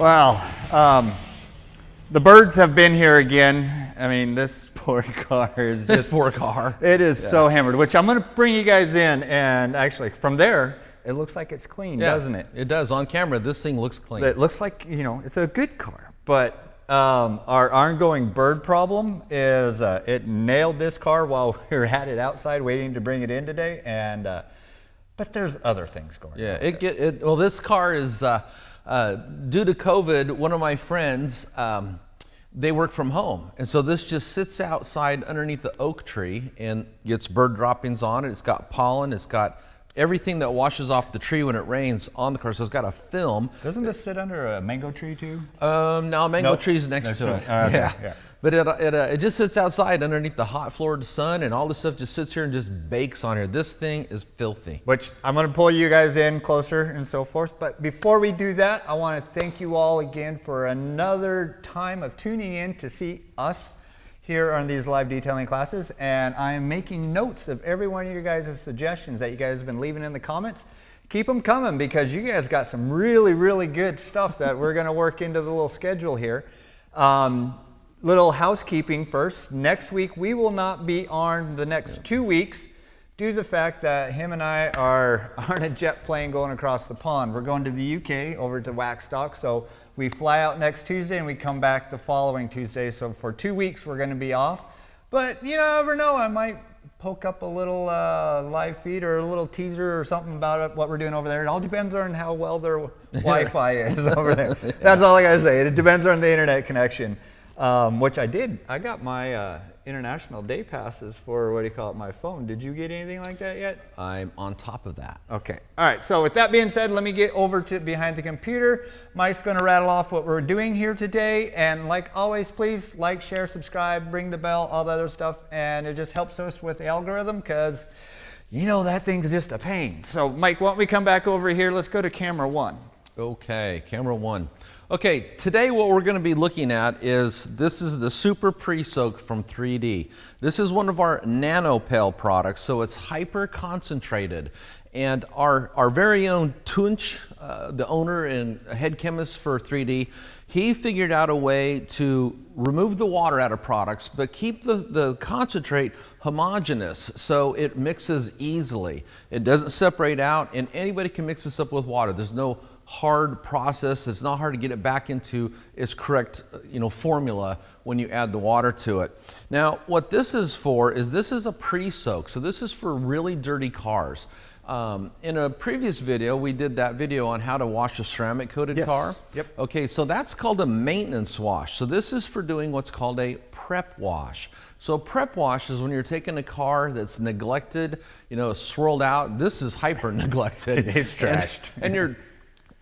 Well, the birds have been here again. I mean, this poor car is This poor car. It is so hammered, which I'm going to bring you guys in, and actually from there, it looks like it's clean, doesn't it? It does. On camera, this thing looks clean. It looks like, you know, it's a good car. But our ongoing bird problem is it nailed this car while we were at it outside waiting to bring it in today. And but there's other things going on. Yeah, well, this car is due to COVID. One of my friends, they work from home, and so this just sits outside underneath the oak tree and gets bird droppings on it. It's got pollen. It's got everything that washes off the tree when it rains on the car, so it's got a film. Doesn't this sit under a mango tree too? No, mango tree's next to it. Okay, yeah. But it just sits outside underneath the hot Florida sun, and all this stuff just sits here and just bakes on here. This thing is filthy. Which I'm going to pull you guys in closer and so forth. But before we do that, I want to thank you all again for another time of tuning in to see us here on these live detailing classes. And I am making notes of every one of you guys' suggestions that you guys have been leaving in the comments. Keep them coming, because you guys got some really, really good stuff that we're going to work into the little schedule here. Little housekeeping first. Next week, we will not be on the next 2 weeks due to the fact that him and I are on a jet plane going across the pond. We're going to the UK over to Waxstock. So we fly out next Tuesday and we come back the following Tuesday. So for 2 weeks, we're going to be off. But you never know, I might poke up a little live feed or a little teaser or something about what we're doing over there. It all depends on how well their Wi-Fi is over there. That's all I got to say. It depends on the internet connection. Which I did. I got my international day passes for, what do you call it, my phone. Did you get anything like that yet? I'm on top of that. Okay. All right. So with that being said, let me get over to behind the computer. Mike's going to rattle off what we're doing here today. And like always, please like, share, subscribe, ring the bell, all that other stuff. And it just helps us with the algorithm, because you know that thing's just a pain. So Mike, why don't we come back over here? Let's go to camera one. Okay, camera one. Okay, today what we're going to be looking at is, this is the Super Pre-Soak from 3D. This is one of our nano pail products, so it's hyper concentrated. And our very own Tunch, the owner and head chemist for 3D, he figured out a way to remove the water out of products, but keep the concentrate homogeneous so it mixes easily. It doesn't separate out, and anybody can mix this up with water. There's no hard process. It's not hard to get it back into its correct, formula when you add the water to it. Now, what this is for is, this is a pre-soak. So this is for really dirty cars. In a previous video, we did that video on how to wash a ceramic coated car. Yep. Okay, so that's called a maintenance wash. So this is for doing what's called a prep wash. So prep wash is when you're taking a car that's neglected, swirled out. This is hyper neglected. It's trashed. And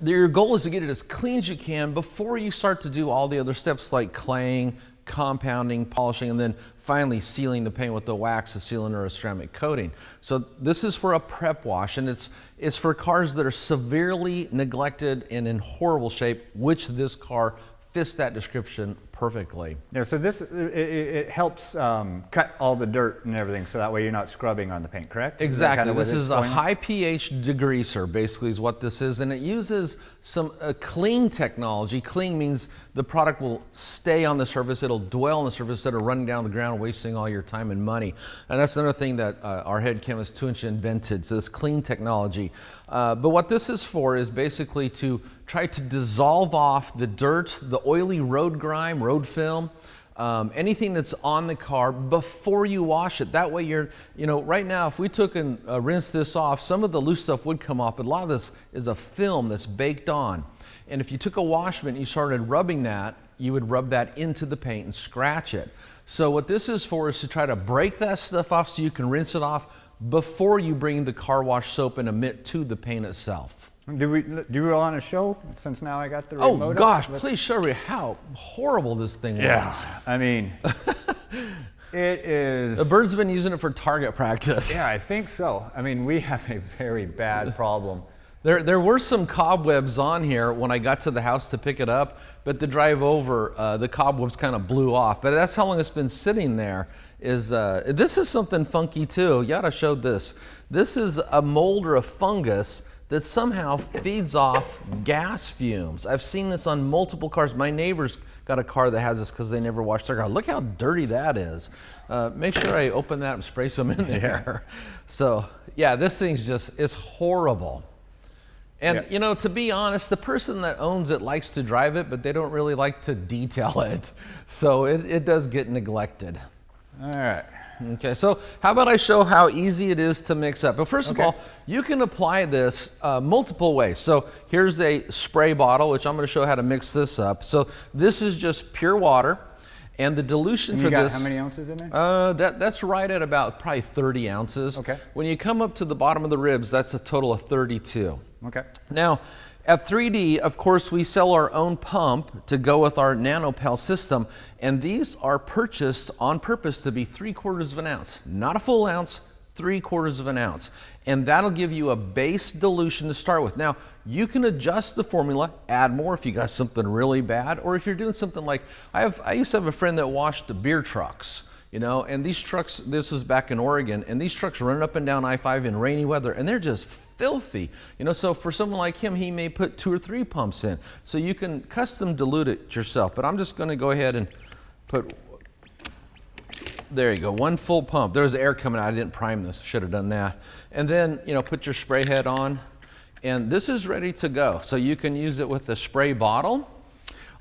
your goal is to get it as clean as you can before you start to do all the other steps like claying, compounding, polishing, and then finally sealing the paint with the wax, a sealant, or a ceramic coating. So this is for a prep wash, and it's for cars that are severely neglected and in horrible shape, which this car fits that description perfectly. Yeah, so this, it helps cut all the dirt and everything, so that way you're not scrubbing on the paint, correct? Exactly. This is a high pH degreaser, basically, is what this is, and it uses some cling technology. Cling means the product will stay on the surface, it'll dwell on the surface instead of running down the ground and wasting all your time and money. And that's another thing that our head chemist Tunch invented, so this cling technology. But what this is for is basically to try to dissolve off the dirt, the oily road grime, road film, anything that's on the car before you wash it. That way you're, right now, if we took and rinsed this off, some of the loose stuff would come off, but a lot of this is a film that's baked on. And if you took a wash mitt and you started rubbing that, you would rub that into the paint and scratch it. So what this is for is to try to break that stuff off so you can rinse it off before you bring the car wash soap and a mitt to the paint itself. Do we want to show, since now I got the remote? Oh gosh, please show me how horrible this thing was. Yeah, I mean, it is. The birds have been using it for target practice. Yeah, I think so. I mean, we have a very bad problem There were some cobwebs on here when I got to the house to pick it up, but the drive over, the cobwebs kind of blew off. But that's how long it's been sitting there. This is something funky too. Yada showed this. This is a mold or a fungus that somehow feeds off gas fumes. I've seen this on multiple cars. My neighbor's got a car that has this because they never washed their car. Look how dirty that is. Make sure I open that and spray some in there. So yeah, this thing's just, it's horrible. And you know, to be honest, the person that owns it likes to drive it, but they don't really like to detail it. So it does get neglected. All right. Okay, so how about I show how easy it is to mix up? But first of all, you can apply this multiple ways. So here's a spray bottle, which I'm going to show how to mix this up. So this is just pure water, and the dilution for this. How many ounces in there? That's right at about probably 30 ounces. Okay. When you come up to the bottom of the ribs, that's a total of 32. Okay. Now, at 3D, of course, we sell our own pump to go with our NanoPal system, and these are purchased on purpose to be 3/4 of an ounce, not a full ounce, 3/4 of an ounce. And that'll give you a base dilution to start with. Now, you can adjust the formula, add more if you got something really bad, or if you're doing something like, I used to have a friend that washed the beer trucks. You know, and these trucks, this was back in Oregon, and these trucks run up and down I-5 in rainy weather, and they're just filthy. You know, so for someone like him, he may put 2 or 3 pumps in. So you can custom dilute it yourself, but I'm just gonna go ahead and put, there you go, 1 full pump. There was air coming out, I didn't prime this, should have done that. And then, you know, put your spray head on, and this is ready to go. So you can use it with a spray bottle.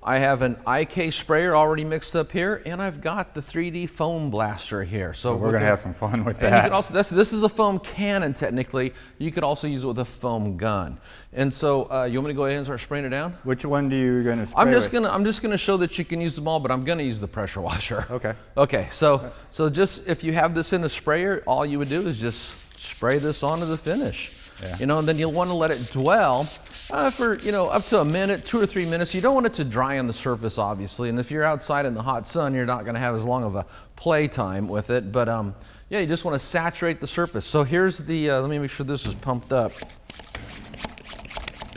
I have an IK sprayer already mixed up here, and I've got the 3D foam blaster here. So we're going to have some fun with that. And you can also, this is a foam cannon technically. You could also use it with a foam gun. And so you want me to go ahead and start spraying it down? Which one do you going to spray I'm just gonna show that you can use them all, but I'm gonna use the pressure washer. Okay. Okay, so just if you have this in a sprayer, all you would do is just spray this onto the finish. Yeah. You know, and then you'll want to let it dwell for, you know, up to a minute, 2 or 3 minutes. You don't want it to dry on the surface, obviously. And if you're outside in the hot sun, you're not going to have as long of a play time with it. But yeah, you just want to saturate the surface. So here's the, let me make sure this is pumped up.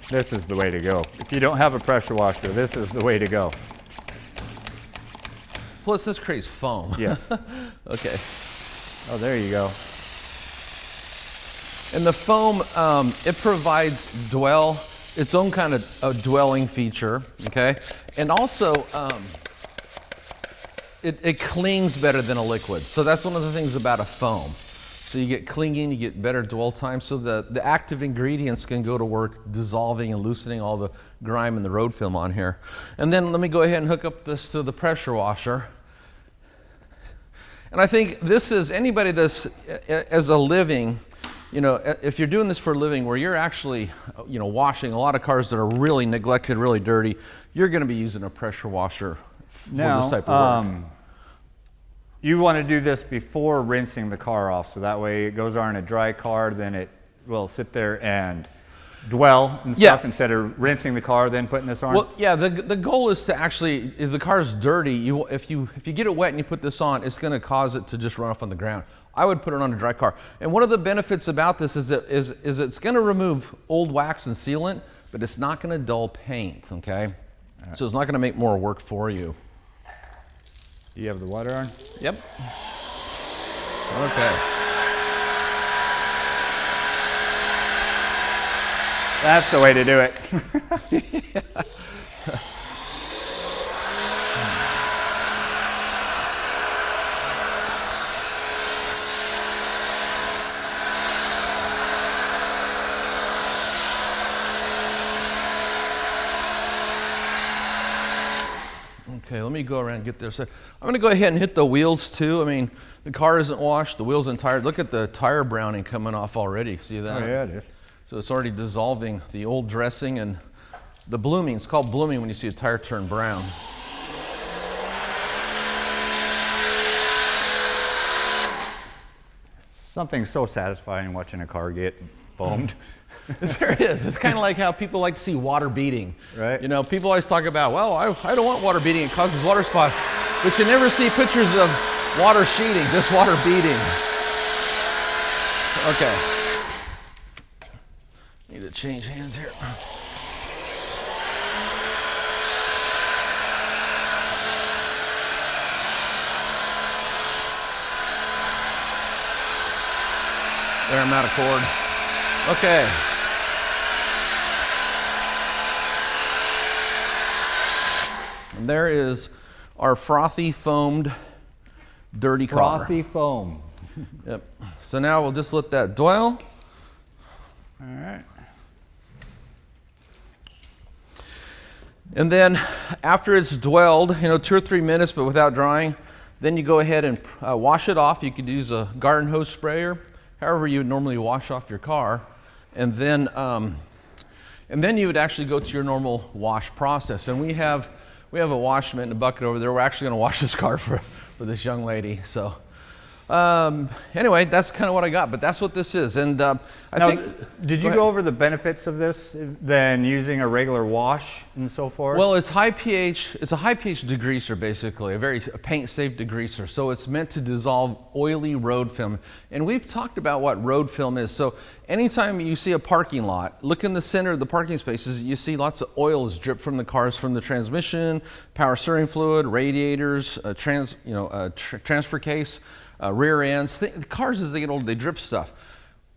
This is the way to go. If you don't have a pressure washer, this is the way to go. Plus, this creates foam. Yes. Okay. Oh, there you go. And the foam, it provides its own kind of a dwelling feature, okay? And also, it clings better than a liquid. So that's one of the things about a foam. So you get clinging, you get better dwell time, so the active ingredients can go to work dissolving and loosening all the grime and the road film on here. And then let me go ahead and hook up this to the pressure washer. And I think this is, anybody that's as a living, you know, if you're doing this for a living where you're actually, you know, washing a lot of cars that are really neglected, really dirty, you're going to be using a pressure washer for this type of work. You want to do this before rinsing the car off, so that way it goes on a dry car, then it will sit there and dwell and stuff instead of rinsing the car, then putting this on? Well, yeah, the goal is to actually, if the car's dirty, if you get it wet and you put this on, it's going to cause it to just run off on the ground. I would put it on a dry car. And one of the benefits about this is it's going to remove old wax and sealant, but it's not going to dull paint, okay? Right. So it's not going to make more work for you. You have the water on? Yep. Okay. That's the way to do it. Okay, let me go around and get this. I'm going to go ahead and hit the wheels too. I mean, the car isn't washed, the wheels aren't tired. Look at the tire browning coming off already. See that? Oh, yeah, it is. So it's already dissolving the old dressing and the blooming. It's called blooming when you see a tire turn brown. Something so satisfying watching a car get foamed. There it is. It's kind of like how people like to see water beading. Right. You know, people always talk about, well, I don't want water beading. It causes water spots. But you never see pictures of water sheeting, just water beading. Okay. Need to change hands here. There, I'm out of cord. Okay. And there is our frothy foamed dirty car. Frothy foam. Yep. So now we'll just let that dwell. All right. And then after it's dwelled, 2 or 3 minutes, but without drying, then you go ahead and wash it off. You could use a garden hose sprayer, however you would normally wash off your car. And then you would actually go to your normal wash process. And we have a wash mitt and a bucket over there. We're actually going to wash this car for this young lady. So anyway, that's kind of what I got, but that's what this is. And did you go over the benefits of this than using a regular wash and so forth? Well, it's high pH. It's a high pH degreaser, basically, a paint-safe degreaser. So it's meant to dissolve oily road film. And we've talked about what road film is. So anytime you see a parking lot, look in the center of the parking spaces, you see lots of oils drip from the cars, from the transmission, power steering fluid, radiators, transfer case. Rear ends. The cars, as they get older, they drip stuff.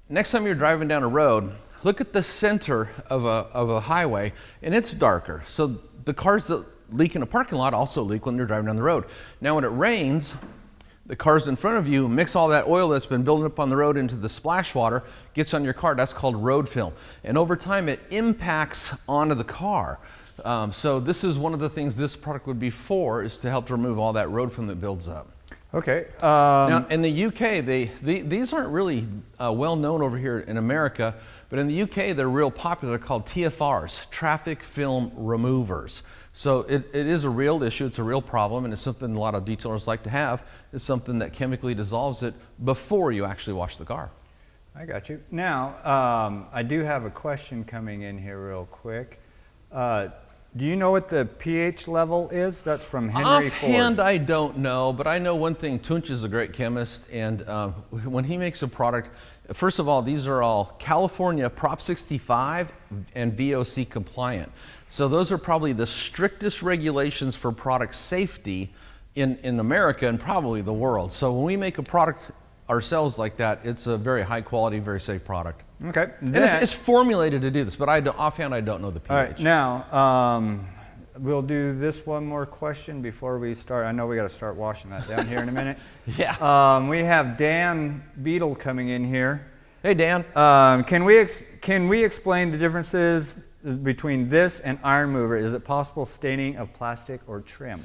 Next time you're driving down a road, look at the center of a highway, and it's darker. So the cars that leak in a parking lot also leak when they're driving down the road. Now when it rains, the cars in front of you mix all that oil that's been building up on the road into the splash water, gets on your car. That's called road film. And over time, it impacts onto the car. So this is one of the things this product would be for, is to help to remove all that road film that builds up. Okay. Now, in the UK, these aren't really well known over here in America, but in the UK, they're real popular. They're called TFRs, traffic film removers. So it is a real issue. It's a real problem, and it's something a lot of detailers like to have. It's something that chemically dissolves it before you actually wash the car. I got you. Now, I do have a question coming in here real quick. Do you know what the pH level is? That's from Henry Offhand, Ford. I don't know, but I know one thing. Tunch is a great chemist, and when he makes a product, first of all, these are all California Prop 65 and VOC compliant. So those are probably the strictest regulations for product safety in America and probably the world. So when we make a product ourselves like that, it's a very high quality, very safe product. Okay. And it's formulated to do this, but offhand I don't know the pH. All right, now we'll do this one more question before we start. I know we got to start washing that down here in a minute. Yeah. We have Dan Beadle coming in here. Hey, Dan. Can we explain the differences between this and iron mover? Is it possible staining of plastic or trim?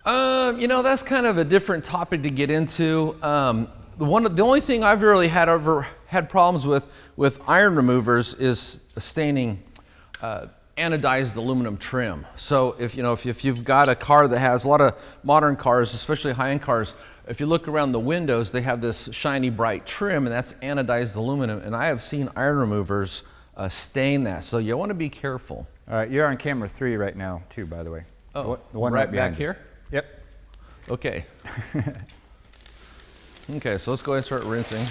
That's kind of a different topic to get into. The only thing I've really had problems with iron removers is staining anodized aluminum trim. So if you've got a car that has a lot of modern cars, especially high-end cars, if you look around the windows, they have this shiny bright trim, and that's anodized aluminum. And I have seen iron removers stain that. So you want to be careful. All right, you're on camera 3 right now, too, by the way. Oh, the one right behind back you. here? Yep. Okay. Okay, so let's go ahead and start rinsing.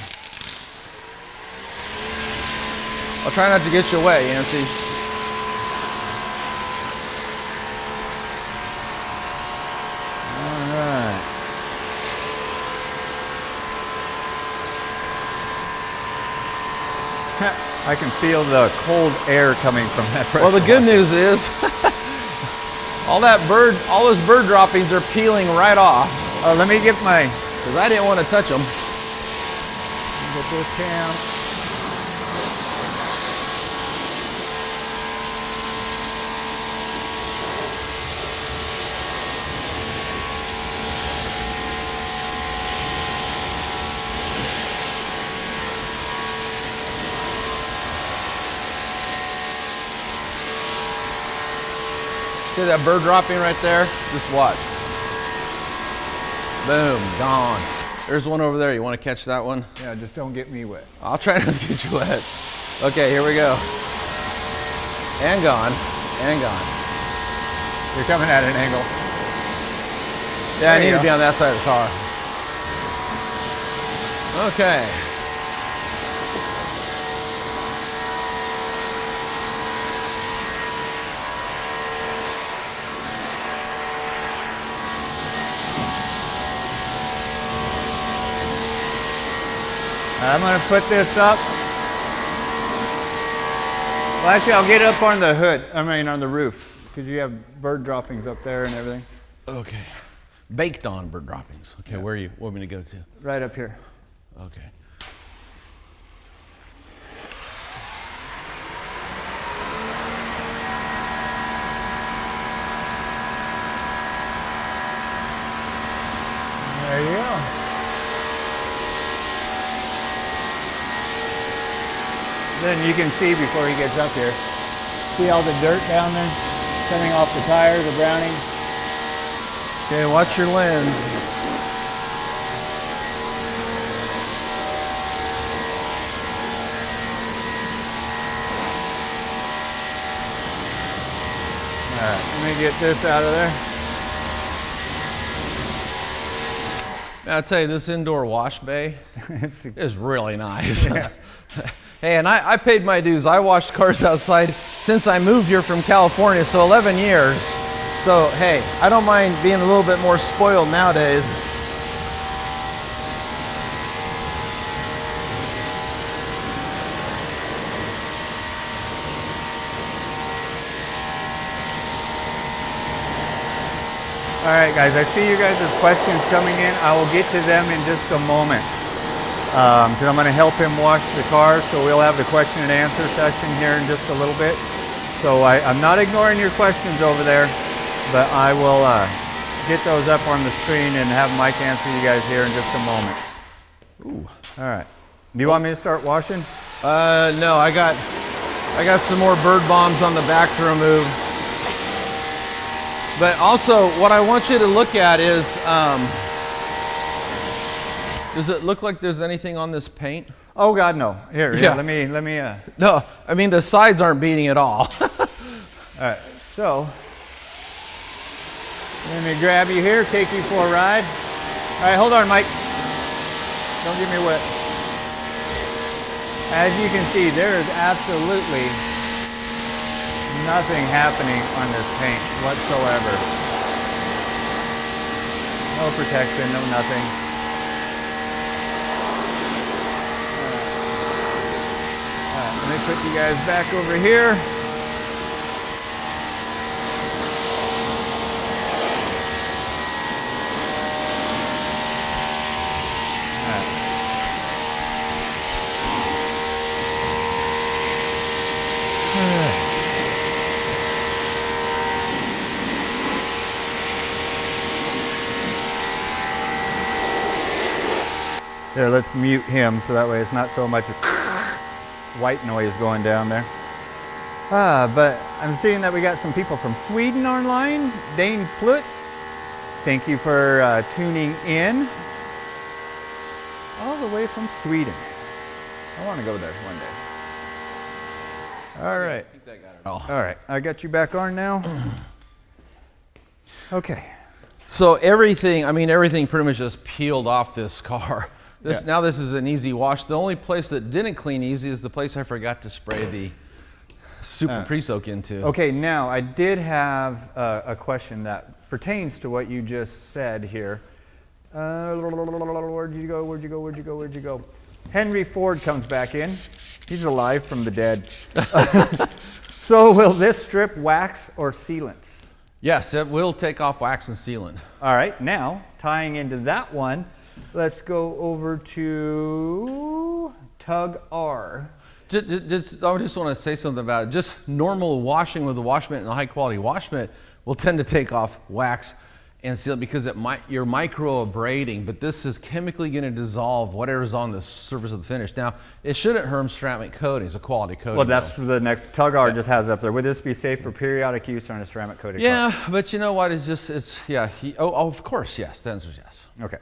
I'll try not to get you wet, Yancy. All right. I can feel the cold air coming from that pressure Well, the good washer. news is all those bird droppings are peeling right off. Let me get my... Because I didn't want to touch them. Get this cam. See that bird dropping right there? Just watch. Boom, gone. There's one over there. You want to catch that one? Yeah, just don't get me wet. I'll try not to get you wet. Okay, here we go. And gone. And gone. You're coming at an angle. Yeah, I There you need to go. be on that side of the car. Okay. I'm gonna put this up. Well, actually, I'll get it up on the hood. I mean, on the roof, because you have bird droppings up there and everything. Okay. Baked on bird droppings. Okay, yeah. Where are you want me to go to? Right up here. Okay. There you go. Then you can see before he gets up here. See all the dirt down there coming off the tires, the browning. Okay, watch your lens. All right, let me get this out of there. I'll tell you, this indoor wash bay is really nice. Yeah. Hey, and I paid my dues. I washed cars outside since I moved here from California, so 11 years. So, hey, I don't mind being a little bit more spoiled nowadays. All right, guys, I see you guys' questions coming in. I will get to them in just a moment. Because I'm going to help him wash the car, so we'll have the question and answer session here in just a little bit. So I'm not ignoring your questions over there, but I will get those up on the screen and have Mike answer you guys here in just a moment. Ooh. All right. Do you want me to start washing? No, I got some more bird bombs on the back to remove. But also, what I want you to look at is, does it look like there's anything on this paint? Oh God, no. Here, yeah. Let me. No, I mean the sides aren't beating at all. All right, so let me grab you here, take you for a ride. All right, hold on, Mike. Don't get me wet. As you can see, there is absolutely nothing happening on this paint whatsoever. No protection, no nothing. Let me put you guys back over here. There, let's mute him so that way it's not so much white noise going down there. But I'm seeing that we got some people from Sweden online. Dane Flut, thank you for tuning in. All the way from Sweden. I want to go there one day. All right. I think that got it all. All right, I got you back on now. Okay. So everything pretty much just peeled off this car. Now this is an easy wash. The only place that didn't clean easy is the place I forgot to spray the super pre-soak into. Okay, now I did have a question that pertains to what you just said here. Where'd you go? Henry Ford comes back in. He's alive from the dead. So will this strip wax or sealants? Yes, it will take off wax and sealant. All right, now tying into that one, let's go over to Tug R. I just want to say something about it. Just normal washing with a wash mitt and a high quality wash mitt will tend to take off wax and seal it because you're micro abrading, but this is chemically going to dissolve whatever's on the surface of the finish. Now, it shouldn't harm ceramic coatings, a quality coating. Well, that's the next Tug R just has up there. Would this be safe for periodic use on a ceramic coating? Yeah, but you know what? Of course, yes. The answer is yes. Okay.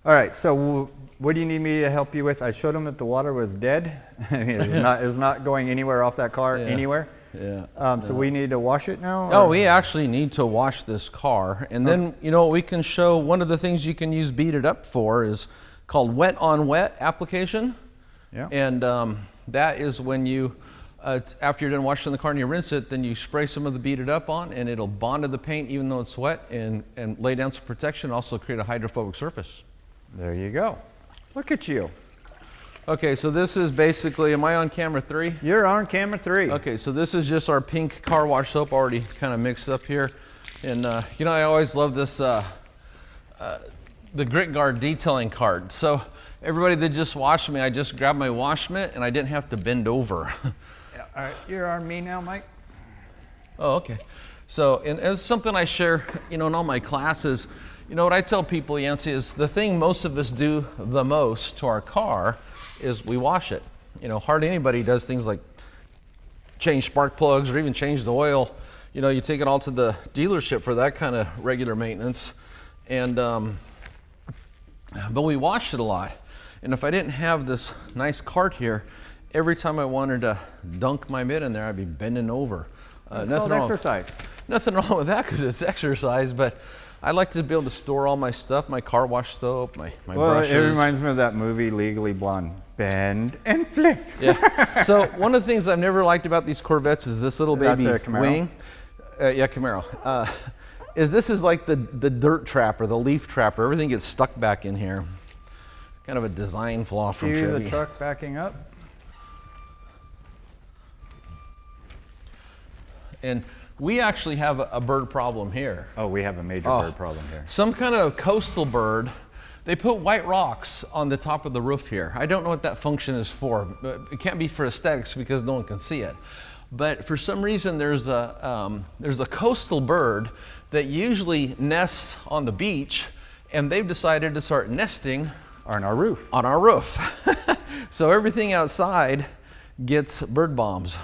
All right, so what do you need me to help you with? I showed him that the water was dead. It's not going anywhere off that car, anywhere. Yeah. So we need to wash it now? No, we actually need to wash this car. And then, we can show one of the things you can use Beat It Up for is called wet on wet application. Yeah. And that is when you, after you're done washing the car and you rinse it, then you spray some of the Beat It Up on and it'll bond to the paint even though it's wet and lay down some protection, also create a hydrophobic surface. There you go. Look at you. Okay, so this is basically, am I on camera 3? You're on camera 3. Okay, so this is just our pink car wash soap already kind of mixed up here. And you know, I always love this, the Grit Guard detailing card. So everybody that just watched me, I just grabbed my wash mitt and I didn't have to bend over. Yeah, all right, you're on me now, Mike. Oh, okay. So, and it's something I share, you know, in all my classes. You know, what I tell people, Yancy, is the thing most of us do the most to our car is we wash it. You know, hardly anybody does things like change spark plugs or even change the oil. You know, you take it all to the dealership for that kind of regular maintenance. And, but we washed it a lot. And if I didn't have this nice cart here, every time I wanted to dunk my mitt in there, I'd be bending over. It's called exercise. Nothing wrong with that because it's exercise, but I like to be able to store all my stuff, my car wash soap, my brushes. It reminds me of that movie, Legally Blonde. Bend and flick. Yeah. So one of the things I've never liked about these Corvettes is this little baby That's a Camaro? wing. Yeah, Camaro. This is like the dirt trap or the leaf trapper. Everything gets stuck back in here. Kind of a design flaw from Cue Chevy. the truck backing up. And we actually have a bird problem here. Oh, we have a major bird problem here. Some kind of coastal bird. They put white rocks on the top of the roof here. I don't know what that function is for. But it can't be for aesthetics because no one can see it. But for some reason, there's a coastal bird that usually nests on the beach, and they've decided to start nesting On our roof. on our roof. So everything outside gets bird bombs.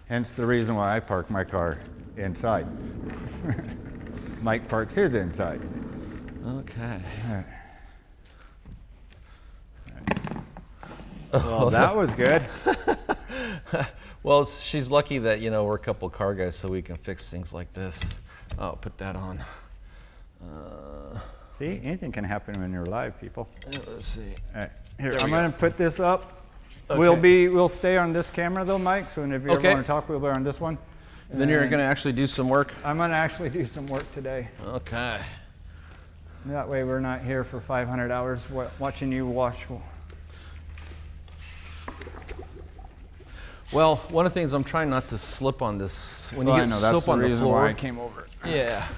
Hence the reason why I park my car inside. Mike parks his inside. Okay. Well, that was good. Well, she's lucky that, you know, we're a couple car guys, so we can fix things like this. Oh, put that on. See, anything can happen when you're live, people. Let's see. All right, here, There I'm we going to put this up. Okay. We'll stay on this camera though, Mike. So if you ever Okay. want to talk, we'll be on this one. And then you're going to actually do some work. I'm going to actually do some work today. Okay. That way we're not here for 500 hours watching you wash. Well, one of the things I'm trying not to slip on this, when you Well, I get know, that's soap the on the reason floor. why I came over. Yeah.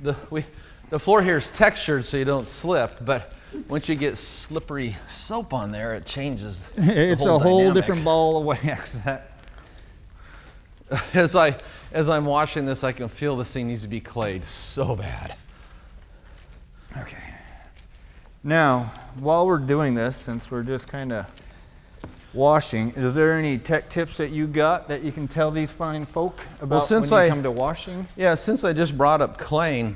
The floor here is textured so you don't slip, but once you get slippery soap on there, it changes the It's whole a whole dynamic. different ball of wax. As I'm washing this, I can feel this thing needs to be clayed so bad. Okay. Now, while we're doing this, since we're just kind of washing, is there any tech tips that you got that you can tell these fine folk about since when you I- come to washing? Yeah, since I just brought up claying,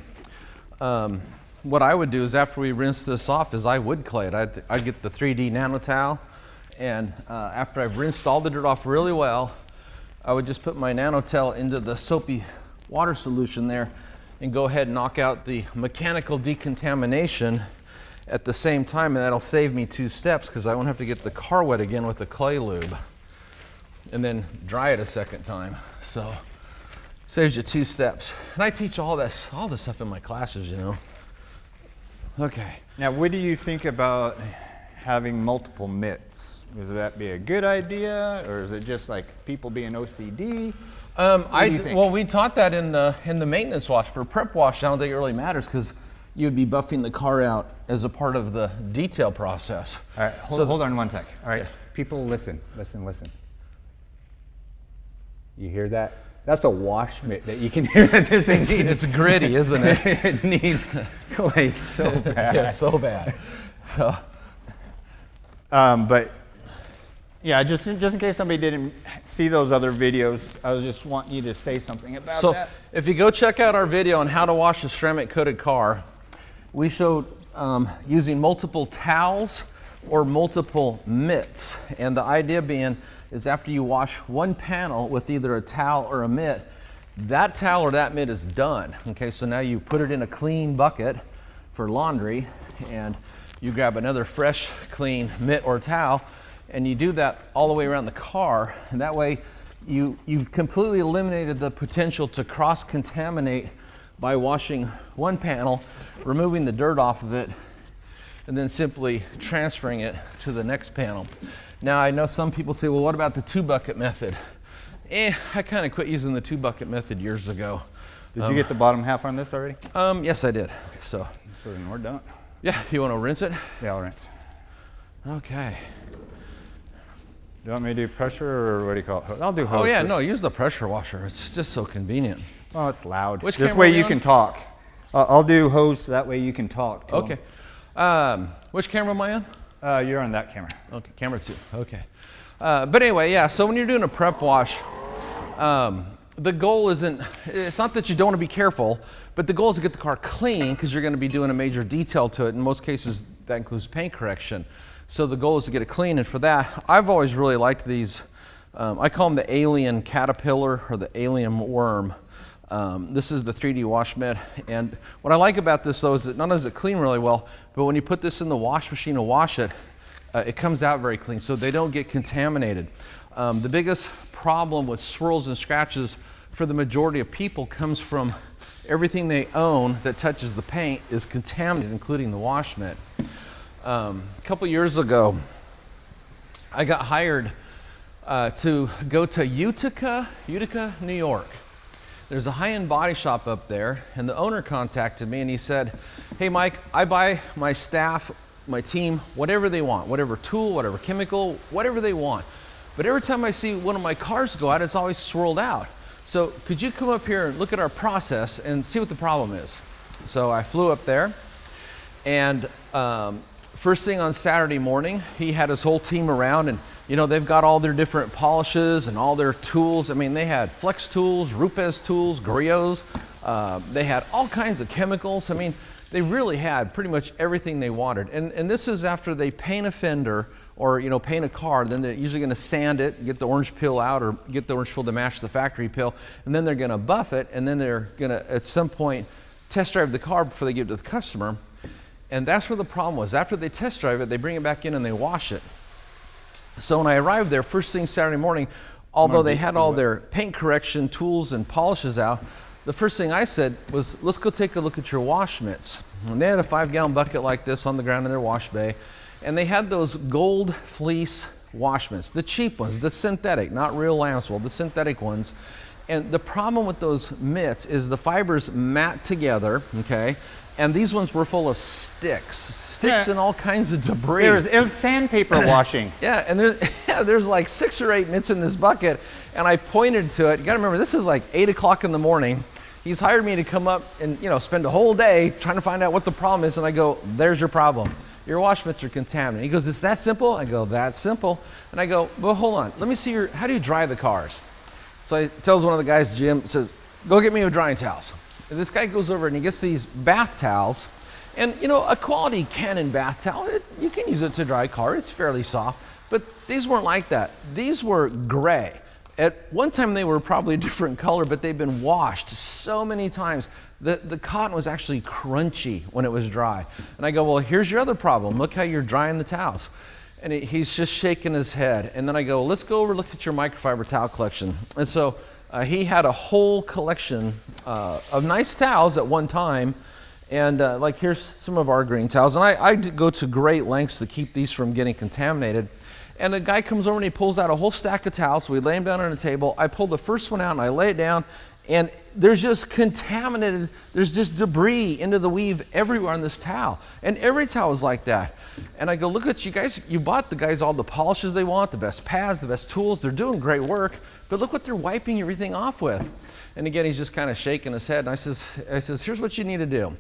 what I would do is after we rinse this off is I would clay it. I'd get the 3D nano towel, and after I've rinsed all the dirt off really well, I would just put my nano towel into the soapy water solution there and go ahead and knock out the mechanical decontamination at the same time, and that'll save me 2 steps because I won't have to get the car wet again with the clay lube and then dry it a second time. So saves you 2 steps. And I teach all this stuff in my classes, you know. Okay. Now, what do you think about having multiple mitts? Would that be a good idea, or is it just like people being OCD? What do you think? Well, we taught that in the maintenance wash. For prep wash, I don't think it really matters because you'd be buffing the car out as a part of the detail process. All right, hold on one sec. All right, Yeah. people, listen. You hear that? That's a wash mitt that you can hear that this thing needs. It's gritty, isn't it? It needs clay so bad. Yeah, so bad. So, But yeah, just in case somebody didn't see those other videos, I was just wanting you to say something about that. if you go check out our video on how to wash a ceramic coated car, we showed using multiple towels or multiple mitts. And the idea being is after you wash one panel with either a towel or a mitt, that towel or that mitt is done. Okay, so now you put it in a clean bucket for laundry and you grab another fresh, clean mitt or towel and you do that all the way around the car. And that way you've completely eliminated the potential to cross-contaminate by washing one panel, removing the dirt off of it, and then simply transferring it to the next panel. Now I know some people say, well, what about the 2-bucket method? I kind of quit using the 2-bucket method years ago. Did you get the bottom half on this already? Yes, I did. So then we're done. yeah, you want to rinse it? Yeah, I'll rinse. Okay. Do you want me to do pressure or what do you call it? I'll do hose. Oh yeah, no, use the pressure washer. It's just so convenient. Oh, it's loud. Which this camera way are we you on? can talk. I'll do hose, that way you can talk to Okay. Which camera am I on? 'em. You're on that camera. Okay, camera 2. Okay. But anyway, yeah, so when you're doing a prep wash, the goal isn't, it's not that you don't want to be careful, but the goal is to get the car clean because you're going to be doing a major detail to it. In most cases, that includes paint correction. So the goal is to get it clean, and for that, I've always really liked these. I call them the alien caterpillar or the alien worm. This is the 3D wash mitt, and what I like about this though is that not only does it clean really well, but when you put this in the wash machine to wash it, it comes out very clean, so they don't get contaminated. The biggest problem with swirls and scratches for the majority of people comes from everything they own that touches the paint is contaminated, including the wash mitt. A couple years ago, I got hired to go to Utica, New York. There's a high-end body shop up there, and the owner contacted me and he said, hey Mike, I buy my staff, my team, whatever they want, whatever tool, whatever chemical, whatever they want. But every time I see one of my cars go out, it's always swirled out. So could you come up here and look at our process and see what the problem is? So I flew up there, and first thing on Saturday morning, he had his whole team around, and you know, they've got all their different polishes and all their tools. I mean, they had flex tools, Rupes tools, Griots. They had all kinds of chemicals. I mean, they really had pretty much everything they wanted. And this is after they paint a fender or, you know, paint a car. Then they're usually going to sand it, get the orange peel out, or get the orange peel to match the factory peel. And then they're going to buff it, and then they're going to, at some point, test drive the car before they give it to the customer. And that's where the problem was. After they test drive it, they bring it back in and they wash it. So when I arrived there, first thing Saturday morning, although they had all their paint correction tools and polishes out, the first thing I said was, let's go take a look at your wash mitts. And they had a 5-gallon bucket like this on the ground in their wash bay. And they had those gold fleece wash mitts, the cheap ones, the synthetic, not real lambswool, the synthetic ones. And the problem with those mitts is the fibers mat together, okay? And these ones were full of sticks and all kinds of debris. It was sandpaper washing. Yeah, and there's like 6 or 8 mitts in this bucket, and I pointed to it. You gotta remember, this is like 8 o'clock in the morning. He's hired me to come up and, you know, spend a whole day trying to find out what the problem is, and I go, there's your problem. Your wash mitts are contaminated. He goes, it's that simple? I go, that's simple. And I go, well, hold on, let me see how do you dry the cars? So I tells one of the guys, Jim, says, go get me a drying towels. And this guy goes over and he gets these bath towels, and you know, a quality Canon bath towel, you can use it to dry a car, it's fairly soft, but these weren't like that. These were gray. At one time they were probably a different color, but they've been washed so many times. The cotton was actually crunchy when it was dry. And I go, well, here's your other problem. Look how you're drying the towels. And he's just shaking his head. And then I go, let's go over look at your microfiber towel collection. And so he had a whole collection of nice towels at one time. And like here's some of our green towels. And I go to great lengths to keep these from getting contaminated. And the guy comes over and he pulls out a whole stack of towels. So we lay them down on a table. I pull the first one out and I lay it down. And there's just contaminated, there's just debris into the weave everywhere on this towel. And every towel is like that. And I go, look at you guys, you bought the guys all the polishes they want, the best pads, the best tools. They're doing great work. But look what they're wiping everything off with. And again, he's just kind of shaking his head. And I says, here's what you need to do.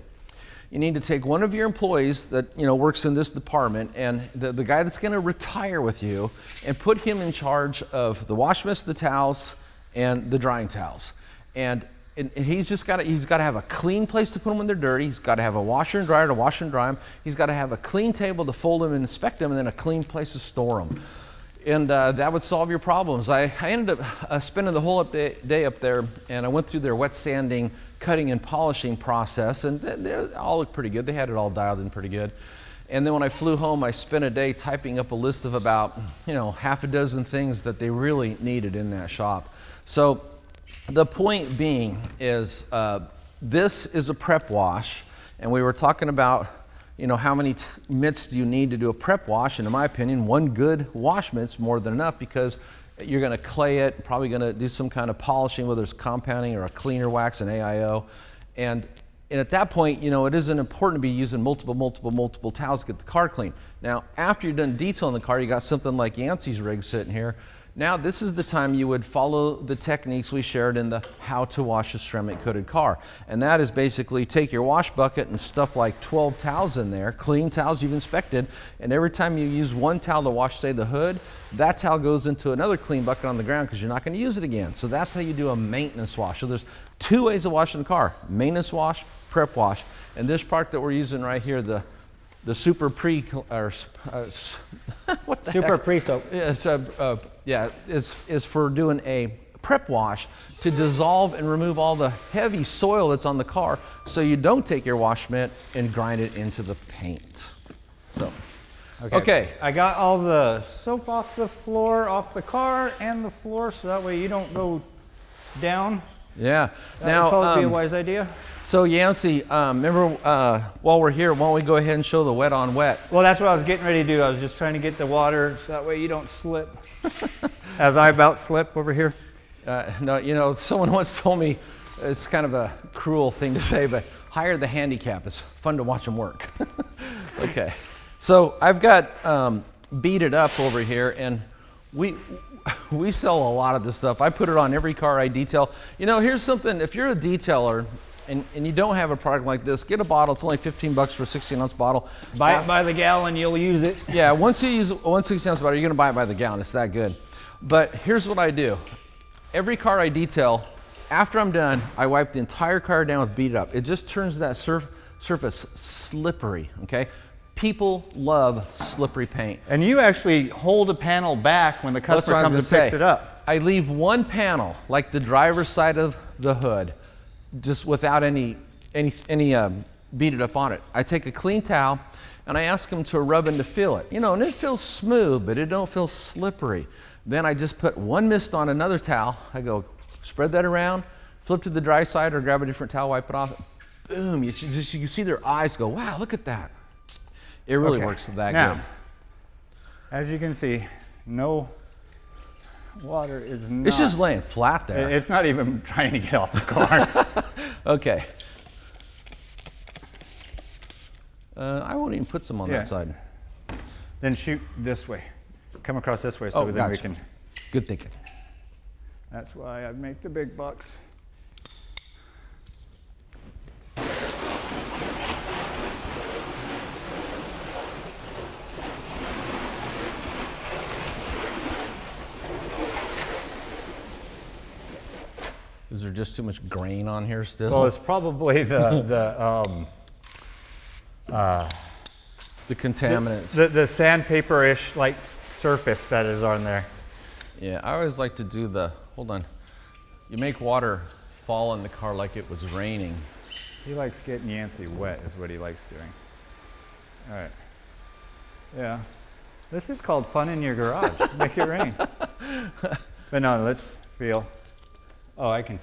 You need to take one of your employees that, you know, works in this department, and the guy that's going to retire with you, and put him in charge of the wash mitts, the towels, and the drying towels. And he's got to have a clean place to put them when they're dirty. He's got to have a washer and dryer to wash and dry them. He's got to have a clean table to fold them and inspect them, and then a clean place to store them. And that would solve your problems. I ended up spending the whole day up there, and I went through their wet sanding, cutting and polishing process, and they all looked pretty good. They had it all dialed in pretty good. And then when I flew home, I spent a day typing up a list of about, you know, half a dozen things that they really needed in that shop. So the point being is this is a prep wash, and we were talking about, you know, how many mitts do you need to do a prep wash? And in my opinion, one good wash mitt's more than enough, because you're going to clay it, probably going to do some kind of polishing, whether it's compounding or a cleaner wax, an AIO. And at that point, you know, it isn't important to be using multiple towels to get the car clean. Now, after you're done detailing the car, you got something like Yancy's rig sitting here. Now, this is the time you would follow the techniques we shared in the how to wash a ceramic coated car. And that is basically take your wash bucket and stuff like 12 towels in there, clean towels you've inspected, and every time you use one towel to wash, say, the hood, that towel goes into another clean bucket on the ground, because you're not going to use it again. So that's how you do a maintenance wash. So there's two ways of washing the car: maintenance wash, prep wash. And this product that we're using right here, the Super Pre, or what the Super heck? Pre soap. Yeah, is for doing a prep wash to dissolve and remove all the heavy soil that's on the car, so you don't take your wash mitt and grind it into the paint. So, okay. I got all the soap off the floor, off the car and the floor, so that way you don't go down. Yeah. That would probably be a wise idea. So Yancy, remember while we're here, why don't we go ahead and show the wet on wet? Well, that's what I was getting ready to do. I was just trying to get the water so that way you don't slip. As I about slip over here. No, you know, someone once told me, it's kind of a cruel thing to say, but hire the handicap. It's fun to watch them work. Okay. So I've got Beat It Up over here, and we sell a lot of this stuff. I put it on every car I detail. You know, here's something: if you're a detailer and you don't have a product like this, get a bottle. It's only 15 bucks for a 16-ounce bottle. Buy it by the gallon, you'll use it. Yeah, once you use one 16-ounce bottle, you're gonna buy it by the gallon. It's that good. But here's what I do. Every car I detail, after I'm done, I wipe the entire car down with Beat It Up. It just turns that surface slippery, okay? People love slippery paint. And you actually hold a panel back when the customer comes and picks it up. I leave one panel, like the driver's side of the hood, just without any Beat It Up on it. I take a clean towel and I ask them to rub and to feel it. You know, and it feels smooth, but it don't feel slippery. Then I just put one mist on another towel. I go, spread that around, flip to the dry side, or grab a different towel, wipe it off. Boom, you can see their eyes go, wow, look at that. It really works that now, good. As you can see, no water is not. It's just laying flat there. It's not even trying to get off the car. Okay. I won't even put some on that side. Then shoot this way. Come across this way so then we can. Good thinking. That's why I make the big bucks. Is there just too much grain on here still? Well, it's probably the contaminants. The sandpaper-ish like surface that is on there. Yeah, I always like to do hold on. You make water fall in the car like it was raining. He likes getting Yancy wet is what he likes doing. All right. Yeah. This is called fun in your garage. Make it rain. But no, let's feel. Oh, I can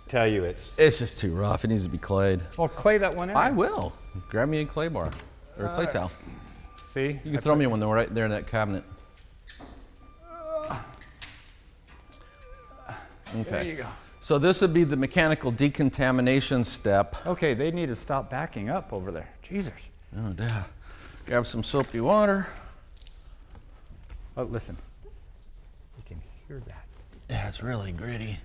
tell you It's just too rough. It needs to be clayed. Well, clay that one in. I will. Grab me a clay bar or a clay towel. See? You can throw me one though, right there in that cabinet. Okay. There you go. So this would be the mechanical decontamination step. Okay, they need to stop backing up over there. Jesus. Oh, Dad. Grab some soapy water. Oh, listen. You can hear that. Yeah, it's really gritty.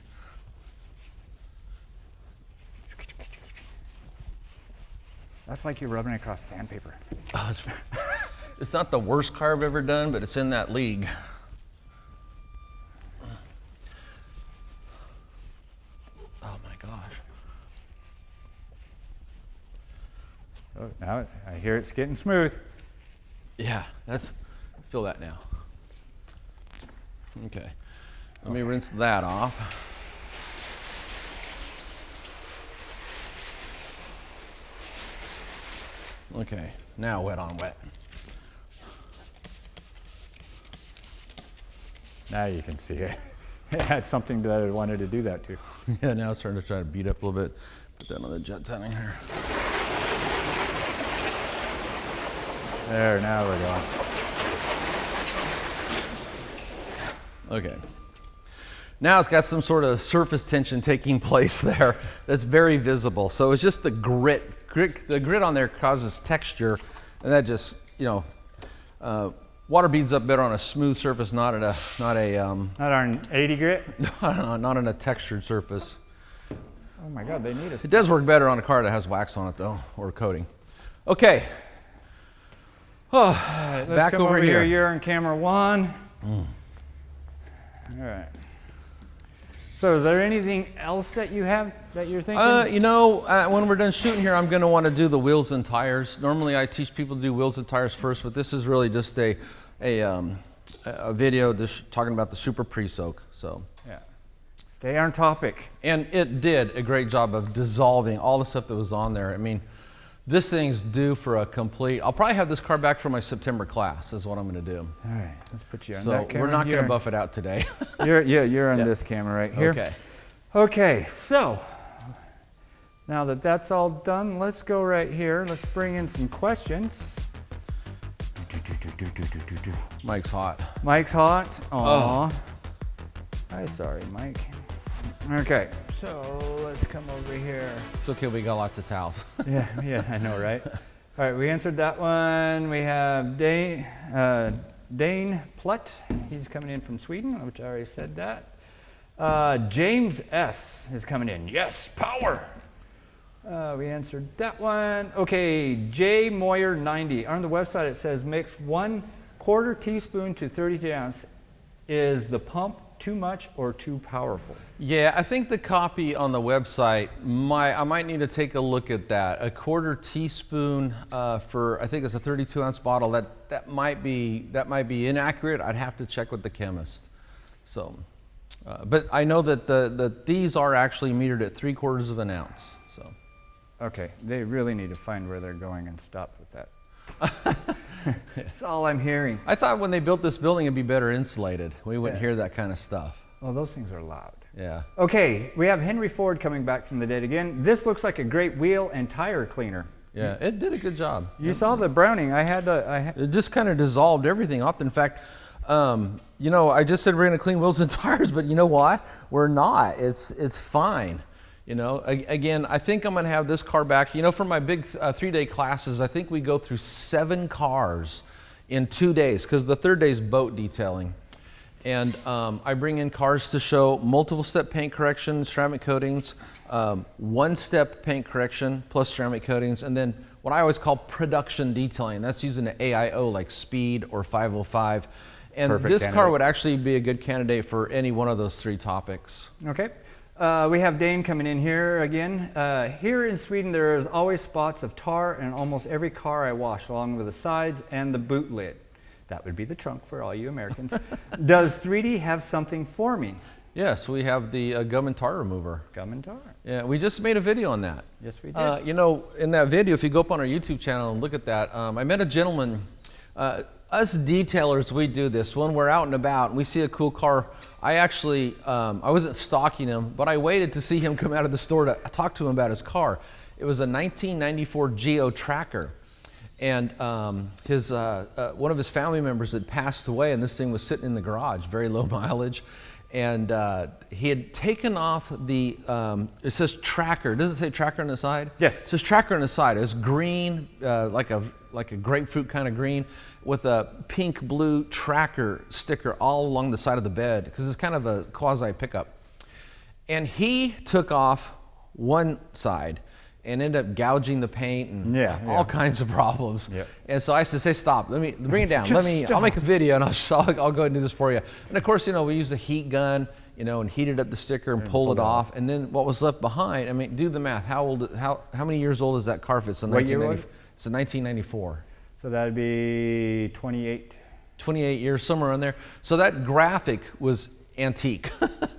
That's like you're rubbing across sandpaper. Oh, it's not the worst car I've ever done, but it's in that league. Oh my gosh. Oh, now I hear it's getting smooth. Yeah, feel that now. Okay. Let me rinse that off. Okay, now wet on wet. Now you can see it. It had something that I wanted to do that to. Yeah, now it's starting to try to beat up a little bit. Put that on the jet setting here. There, now we're going. Okay. Now it's got some sort of surface tension taking place there that's very visible. So it's just the grit. The grit on there causes texture, and that just, you know, water beads up better on a smooth surface, not on 80 grit? not on a textured surface. Oh my God, they need us. It does work better on a car that has wax on it though, or coating. Okay. Oh, Let's back come over here. You're on camera 1. All right. So is there anything else that you have that you're thinking? You know, when we're done shooting here, I'm going to want to do the wheels and tires. Normally I teach people to do wheels and tires first, but this is really just a video just talking about the super pre-soak. So yeah. Stay on topic. And it did a great job of dissolving all the stuff that was on there. I mean, this thing's due for a complete, I'll probably have this car back for my September class is what I'm going to do. All right, let's put you on so that camera. We're not going to buff it out today. You're on this camera right here. Okay. Okay, so now that that's all done, let's go right here. Let's bring in some questions. Mike's hot. Mike's hot. Aw. I'm sorry, Mike. Okay, so let's come over here. It's okay, we got lots of towels. Yeah, I know, right? All right, we answered that one. We have Dane Plutt. He's coming in from Sweden, which I already said that. James S. is coming in. Yes, power. We answered that one. Okay, J Moyer 90. On the website it says mix 1/4 teaspoon to 32 ounce. Is the pump too much or too powerful? Yeah, I think the copy on the website, I might need to take a look at that. 1/4 teaspoon for, I think it's a 32 ounce bottle. That might be inaccurate. I'd have to check with the chemist. So, but I know that these are actually metered at 3/4 of an ounce. So. Okay, they really need to find where they're going and stop with that. That's all I'm hearing. I thought when they built this building it'd be better insulated. We wouldn't hear that kind of stuff. Well, those things are loud. Yeah. Okay, we have Henry Ford coming back from the dead again. This looks like a great wheel and tire cleaner. Yeah, it did a good job. You saw the browning. It just kind of dissolved everything off. In fact, you know, I just said we're going to clean wheels and tires, but you know what? We're not. It's fine. You know, again, I think I'm going to have this car back. You know, for my big 3-day classes, I think we go through 7 cars in 2 days because the 3rd day is boat detailing. And I bring in cars to show multiple step paint correction, ceramic coatings, 1-step paint correction plus ceramic coatings, and then what I always call production detailing. That's using an AIO like Speed or 505. And Perfect this candidate. car would actually be a good candidate for any one of those 3 topics. Okay. We have Dane coming in here again. Here in Sweden, there is always spots of tar in almost every car I wash, along with the sides and the boot lid. That would be the trunk for all you Americans. Does 3D have something for me? Yes, we have the gum and tar remover. Gum and tar. Yeah, we just made a video on that. Yes, we did. You know, in that video, if you go up on our YouTube channel and look at that, I met a gentleman. Us detailers, we do this. When we're out and about and we see a cool car, I actually, I wasn't stalking him, but I waited to see him come out of the store to talk to him about his car. It was a 1994 Geo Tracker. And one of his family members had passed away, and this thing was sitting in the garage, very low mileage. And he had taken off the, it says tracker. Does it say tracker on the side? Yes. It says tracker on the side. It's green, like a grapefruit kind of green, with a pink blue tracker sticker all along the side of the bed, because it's kind of a quasi pickup. And he took off one side and ended up gouging the paint and all kinds of problems. Yep. And so I said, say, stop, let me bring it down. I'll make a video and I'll go ahead and do this for you. And of course, you know, we used a heat gun, you know, and heated up the sticker and pulled it off. And then what was left behind, I mean, do the math. How many years old is that car if it's a 1994? So that'd be 28. 28 years, somewhere in there. So that graphic was antique.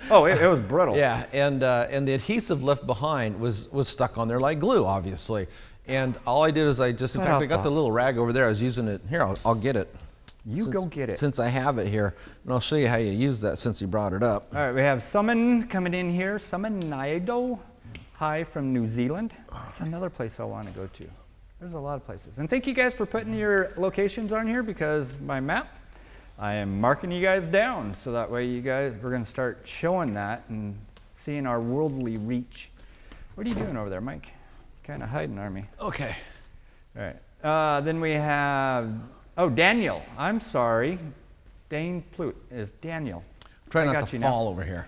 Oh, it was brittle. Yeah, and the adhesive left behind was stuck on there like glue, obviously. And all I did is in fact, I got the little rag over there. I was using it. Here, I'll get it. Go get it. Since I have it here. And I'll show you how you use that since you brought it up. All right, we have Summon coming in here. Summon Naido. Hi from New Zealand. That's another place I want to go to. There's a lot of places. And thank you guys for putting your locations on here, because my map, I am marking you guys down. So that way we're going to start showing that and seeing our worldly reach. What are you doing over there, Mike? Kind of hiding, aren't we? Okay. All right. Then we have, Daniel. I'm sorry. Dane Plute is Daniel. Try not to fall over here.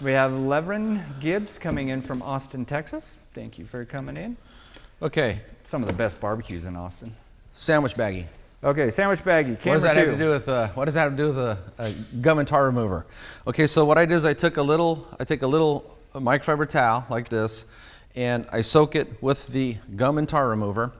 We have Levrin Gibbs coming in from Austin, Texas. Thank you for coming in. Okay. Some of the best barbecues in Austin. Sandwich baggie. Okay, sandwich baggie. What does that have to do with a gum and tar remover? Okay, so what I did is I take a little microfiber towel like this, and I soak it with the gum and tar remover.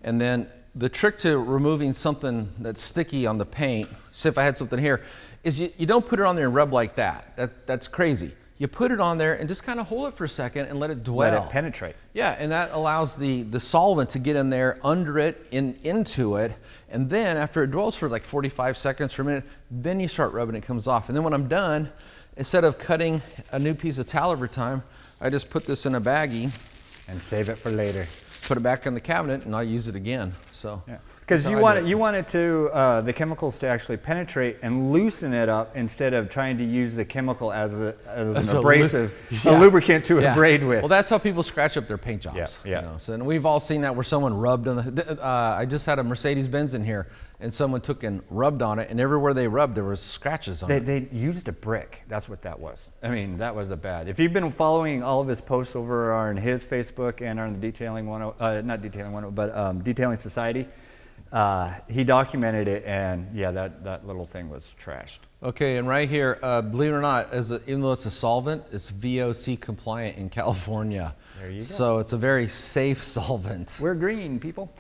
And then the trick to removing something that's sticky on the paint, say if I had something here, is you don't put it on there and rub like that. That's crazy. You put it on there and just kind of hold it for a second and let it dwell. Let it penetrate. Yeah, and that allows the solvent to get in there, under it, into it, and then after it dwells for like 45 seconds or a minute, then you start rubbing, it comes off. And then when I'm done, instead of cutting a new piece of towel every time, I just put this in a baggie. And save it for later. Put it back in the cabinet and I'll use it again, so. Yeah. Because you want it to, the chemicals to actually penetrate and loosen it up, instead of trying to use the chemical as an abrasive, a lubricant to abrade with. Well, that's how people scratch up their paint jobs. Yeah. You know? So, and we've all seen that where someone rubbed on I just had a Mercedes-Benz in here, and someone took and rubbed on it, and everywhere they rubbed, there was scratches on it. They used a brick. That's what that was. I mean, that was a bad. If you've been following all of his posts over on his Facebook and on the Detailing Detailing Society, he documented it, and yeah, that little thing was trashed. Okay, and right here, believe it or not, even though it's a solvent, it's VOC compliant in California. There you go. So it's a very safe solvent. We're green, people.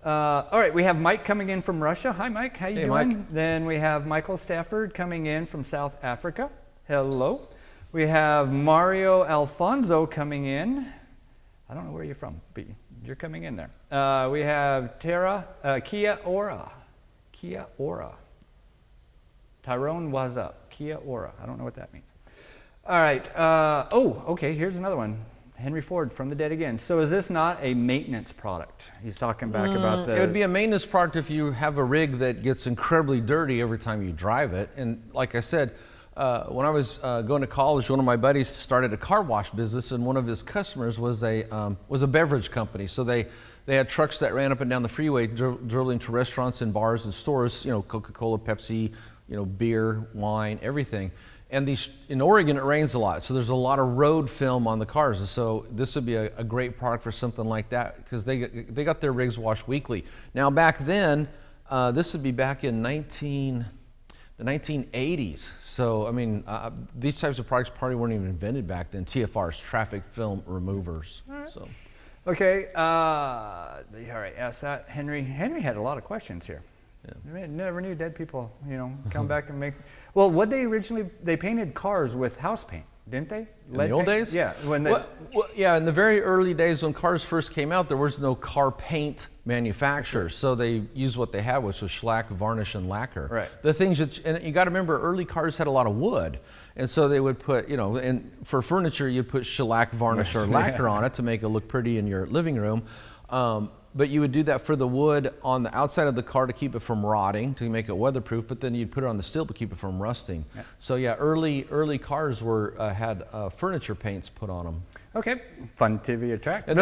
All right, we have Mike coming in from Russia. Hi, Mike. How you doing? Mike. Then we have Michael Stafford coming in from South Africa. Hello. We have Mario Alfonso coming in. I don't know where you're from, but you're coming in there. We have Kia Ora. Kia Ora. Tyrone was up. Kia Ora. I don't know what that means. All right. Okay, here's another one. Henry Ford from the dead again. So is this not a maintenance product? He's talking back about the... It would be a maintenance product if you have a rig that gets incredibly dirty every time you drive it. And like I said, when I was going to college, one of my buddies started a car wash business, and one of his customers was a beverage company. So they had trucks that ran up and down the freeway, dribbling to restaurants and bars and stores, Coca-Cola, Pepsi, beer, wine, everything. And in Oregon, it rains a lot, so there's a lot of road film on the cars. And so this would be a great product for something like that, because they got their rigs washed weekly. Now back then, this would be back in the 1980s. So I mean, these types of products probably weren't even invented back then. TFRs, traffic film removers. Right. So. Okay. All right. Ask that. Henry had a lot of questions here. Yeah. Never knew dead people, come back and make. Well, they painted cars with house paint, didn't they? In the old days? Yeah. In the very early days when cars first came out, there was no car paint manufacturers, so they used what they had, which was shellac, varnish, and lacquer. Right. The things and you got to remember, early cars had a lot of wood, and so they would put, and for furniture, you'd put shellac, varnish, or lacquer on it to make it look pretty in your living room. But you would do that for the wood on the outside of the car to keep it from rotting, to make it weatherproof, but then you'd put it on the steel to keep it from rusting. Yeah. So yeah, early cars had furniture paints put on them. Okay, fun trivia track. And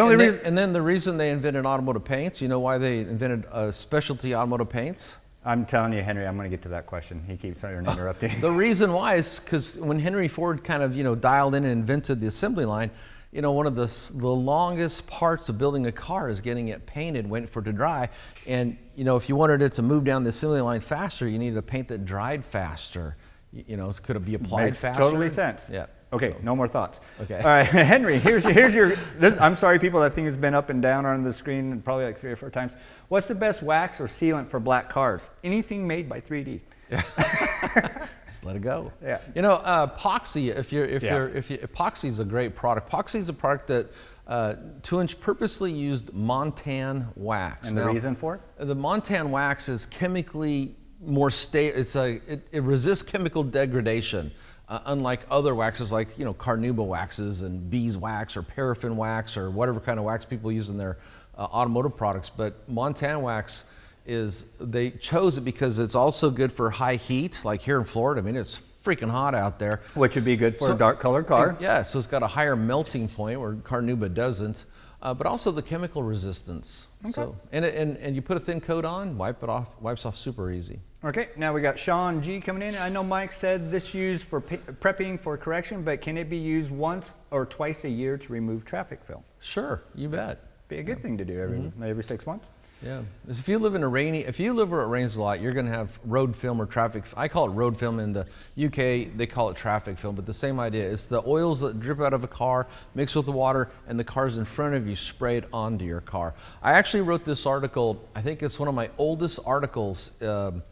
then the reason they invented automotive paints, you know why they invented specialty automotive paints? I'm telling you, Henry, I'm going to get to that question. He keeps interrupting. The reason why is because when Henry Ford kind of dialed in and invented the assembly line, one of the longest parts of building a car is getting it painted, waiting for it to dry. And, if you wanted it to move down the assembly line faster, you needed a paint that dried faster. Could it be applied faster? Makes totally sense. Yeah. Okay, no more thoughts. Okay. All right, Henry, here's your, I'm sorry, people, that thing has been up and down on the screen probably like 3 or 4 times. What's the best wax or sealant for black cars? Anything made by 3D. Yeah. Just let it go. Yeah. Epoxy. Epoxy is a great product. Epoxy is a product that 2-inch purposely used Montan wax. And the reason for it? The Montan wax is chemically more stable. It resists chemical degradation. Unlike other waxes like carnauba waxes and beeswax or paraffin wax or whatever kind of wax people use in their automotive products, but Montana wax they chose it because it's also good for high heat, like here in Florida. I mean, it's freaking hot out there. Which would be good for a dark colored car. Yeah, so it's got a higher melting point where Carnauba doesn't, but also the chemical resistance. Okay. So, and you put a thin coat on, wipes off super easy. Okay, now we got Sean G coming in. I know Mike said this used for prepping for correction, but can it be used once or twice a year to remove traffic film? Sure, you bet. Be a good thing to do every 6 months. Yeah, if you live where it rains a lot, you're going to have road film or traffic. I call it road film. In the UK, they call it traffic film, but the same idea. It's the oils that drip out of a car, mix with the water, and the car's in front of you, sprayed onto your car. I actually wrote this article. I think it's one of my oldest articles. And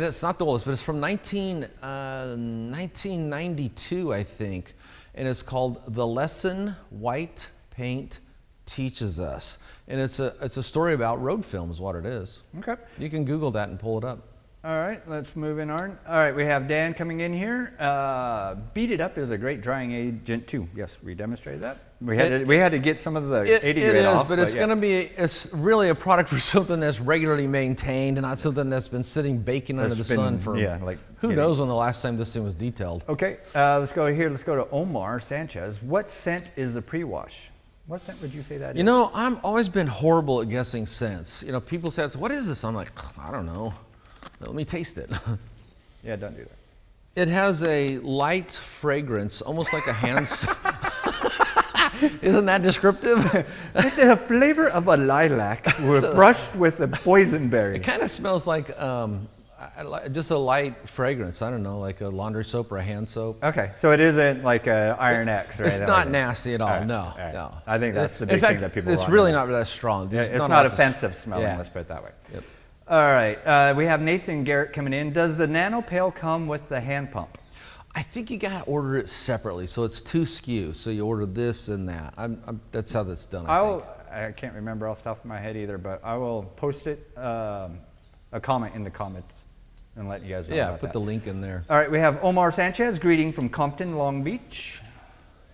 it's not the oldest, but it's from 1992, I think. And it's called "The Lesson White Paint Teaches Us," and it's a story about road film is what it is. Okay. You can Google that and pull it up. All right, let's move in, Arn. All right, we have Dan coming in here. Beat It Up is a great drying agent too. Yes, we demonstrated that. We had to get some of the 80 grit off. But it's going to be, it's really a product for something that's regularly maintained and not something that's been sitting baking under the sun for, who knows when the last time this thing was detailed. Okay, let's go here. Let's go to Omar Sanchez. What scent is the pre-wash? What scent would you say that is? You know, I've always been horrible at guessing scents. You know, people say, "What is this?" I'm like, I don't know. Let me taste it. Yeah, don't do that. It has a light fragrance, almost like a hand. Isn't that descriptive? It's a flavor of a lilac brushed with a boysenberry. It kind of smells like just a light fragrance. I don't know, like a laundry soap or a hand soap. Okay, so it isn't like an Iron X or anything. It's not like nasty at all. Right, No, right. no. I think that's the big thing that people it's want really to know. not that strong. It's not offensive smelling, let's put it that way. Yep. All right, we have Nathan Garrett coming in. Does the Nano Pail come with the hand pump? I think you gotta order it separately, so it's 2 SKUs. So you order this and that. That's how that's done. I can't remember off the top of my head either, but I will post it, a comment in the comments and let you guys know about put that. the link in there. All right, we have Omar Sanchez greeting from Compton, Long Beach.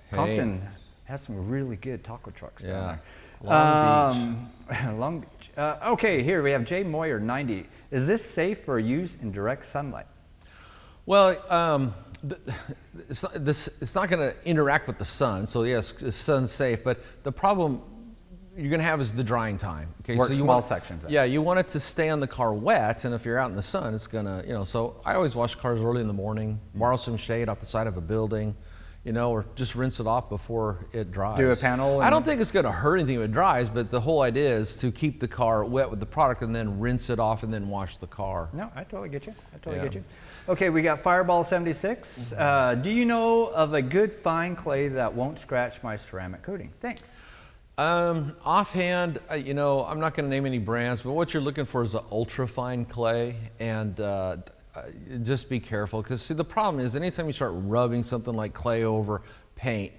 Hey. Compton has some really good taco trucks down there. Long Beach. Long Beach. Okay, here we have Jay Moyer, 90. Is this safe for use in direct sunlight? Well, it's not going to interact with the sun, so yes, it's sun safe. But the problem you're going to have is the drying time. Okay, Work so you small want, sections. Yeah, you want it to stay on the car wet, and if you're out in the sun, it's going to, So I always wash cars early in the morning, borrow some shade off the side of a building, or just rinse it off before it dries. Do a panel? I don't think it's going to hurt anything if it dries, but the whole idea is to keep the car wet with the product and then rinse it off and then wash the car. No, I totally get you. Get you. Okay, we got Fireball 76. Do you know of a good fine clay that won't scratch my ceramic coating? Thanks. Offhand, I'm not going to name any brands, but what you're looking for is an ultra fine clay, and just be careful, because see, the problem is anytime you start rubbing something like clay over paint,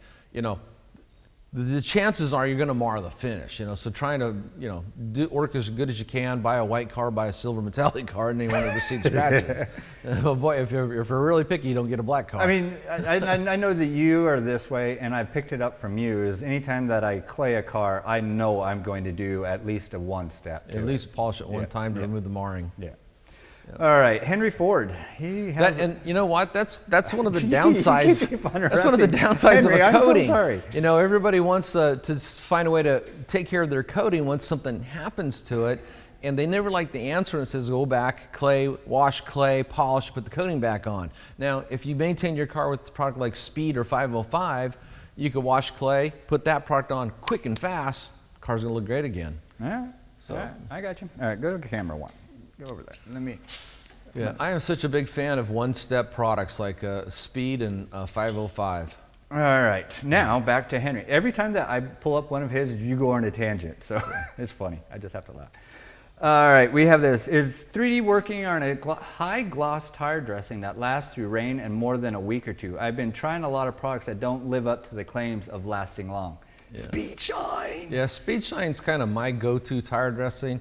the chances are you're going to mar the finish. So trying to work as good as you can, buy a white car, buy a silver metallic car, and then you want to receive scratches. Avoid, if you're really picky, you don't get a black car. I mean, I know that you are this way, and I picked it up from you. Is anytime that I clay a car, I know I'm going to do at least a one step. At least polish it one time to remove the marring. Yeah. Yep. All right, Henry Ford. He has and you know what? That's one of the downsides. That's one of the downsides Henry, of a coating. I'm so sorry. Everybody wants to find a way to take care of their coating once something happens to it, and they never like the answer and says go back, clay, wash clay, polish, put the coating back on. Now, if you maintain your car with a product like Speed or 505, you could wash clay, put that product on quick and fast. The car's gonna look great again. Yeah. So I got you. All right, go to camera 1. Go over there. Let me. Yeah, I am such a big fan of one-step products like Speed and 505. All right, now back to Henry. Every time that I pull up one of his, you go on a tangent, so it's funny. I just have to laugh. All right, we have this. Is 3D working on a high gloss tire dressing that lasts through rain and more than a week or 2? I've been trying a lot of products that don't live up to the claims of lasting long. Yeah. Speed Shine. Yeah, Speed Shine's kind of my go-to tire dressing.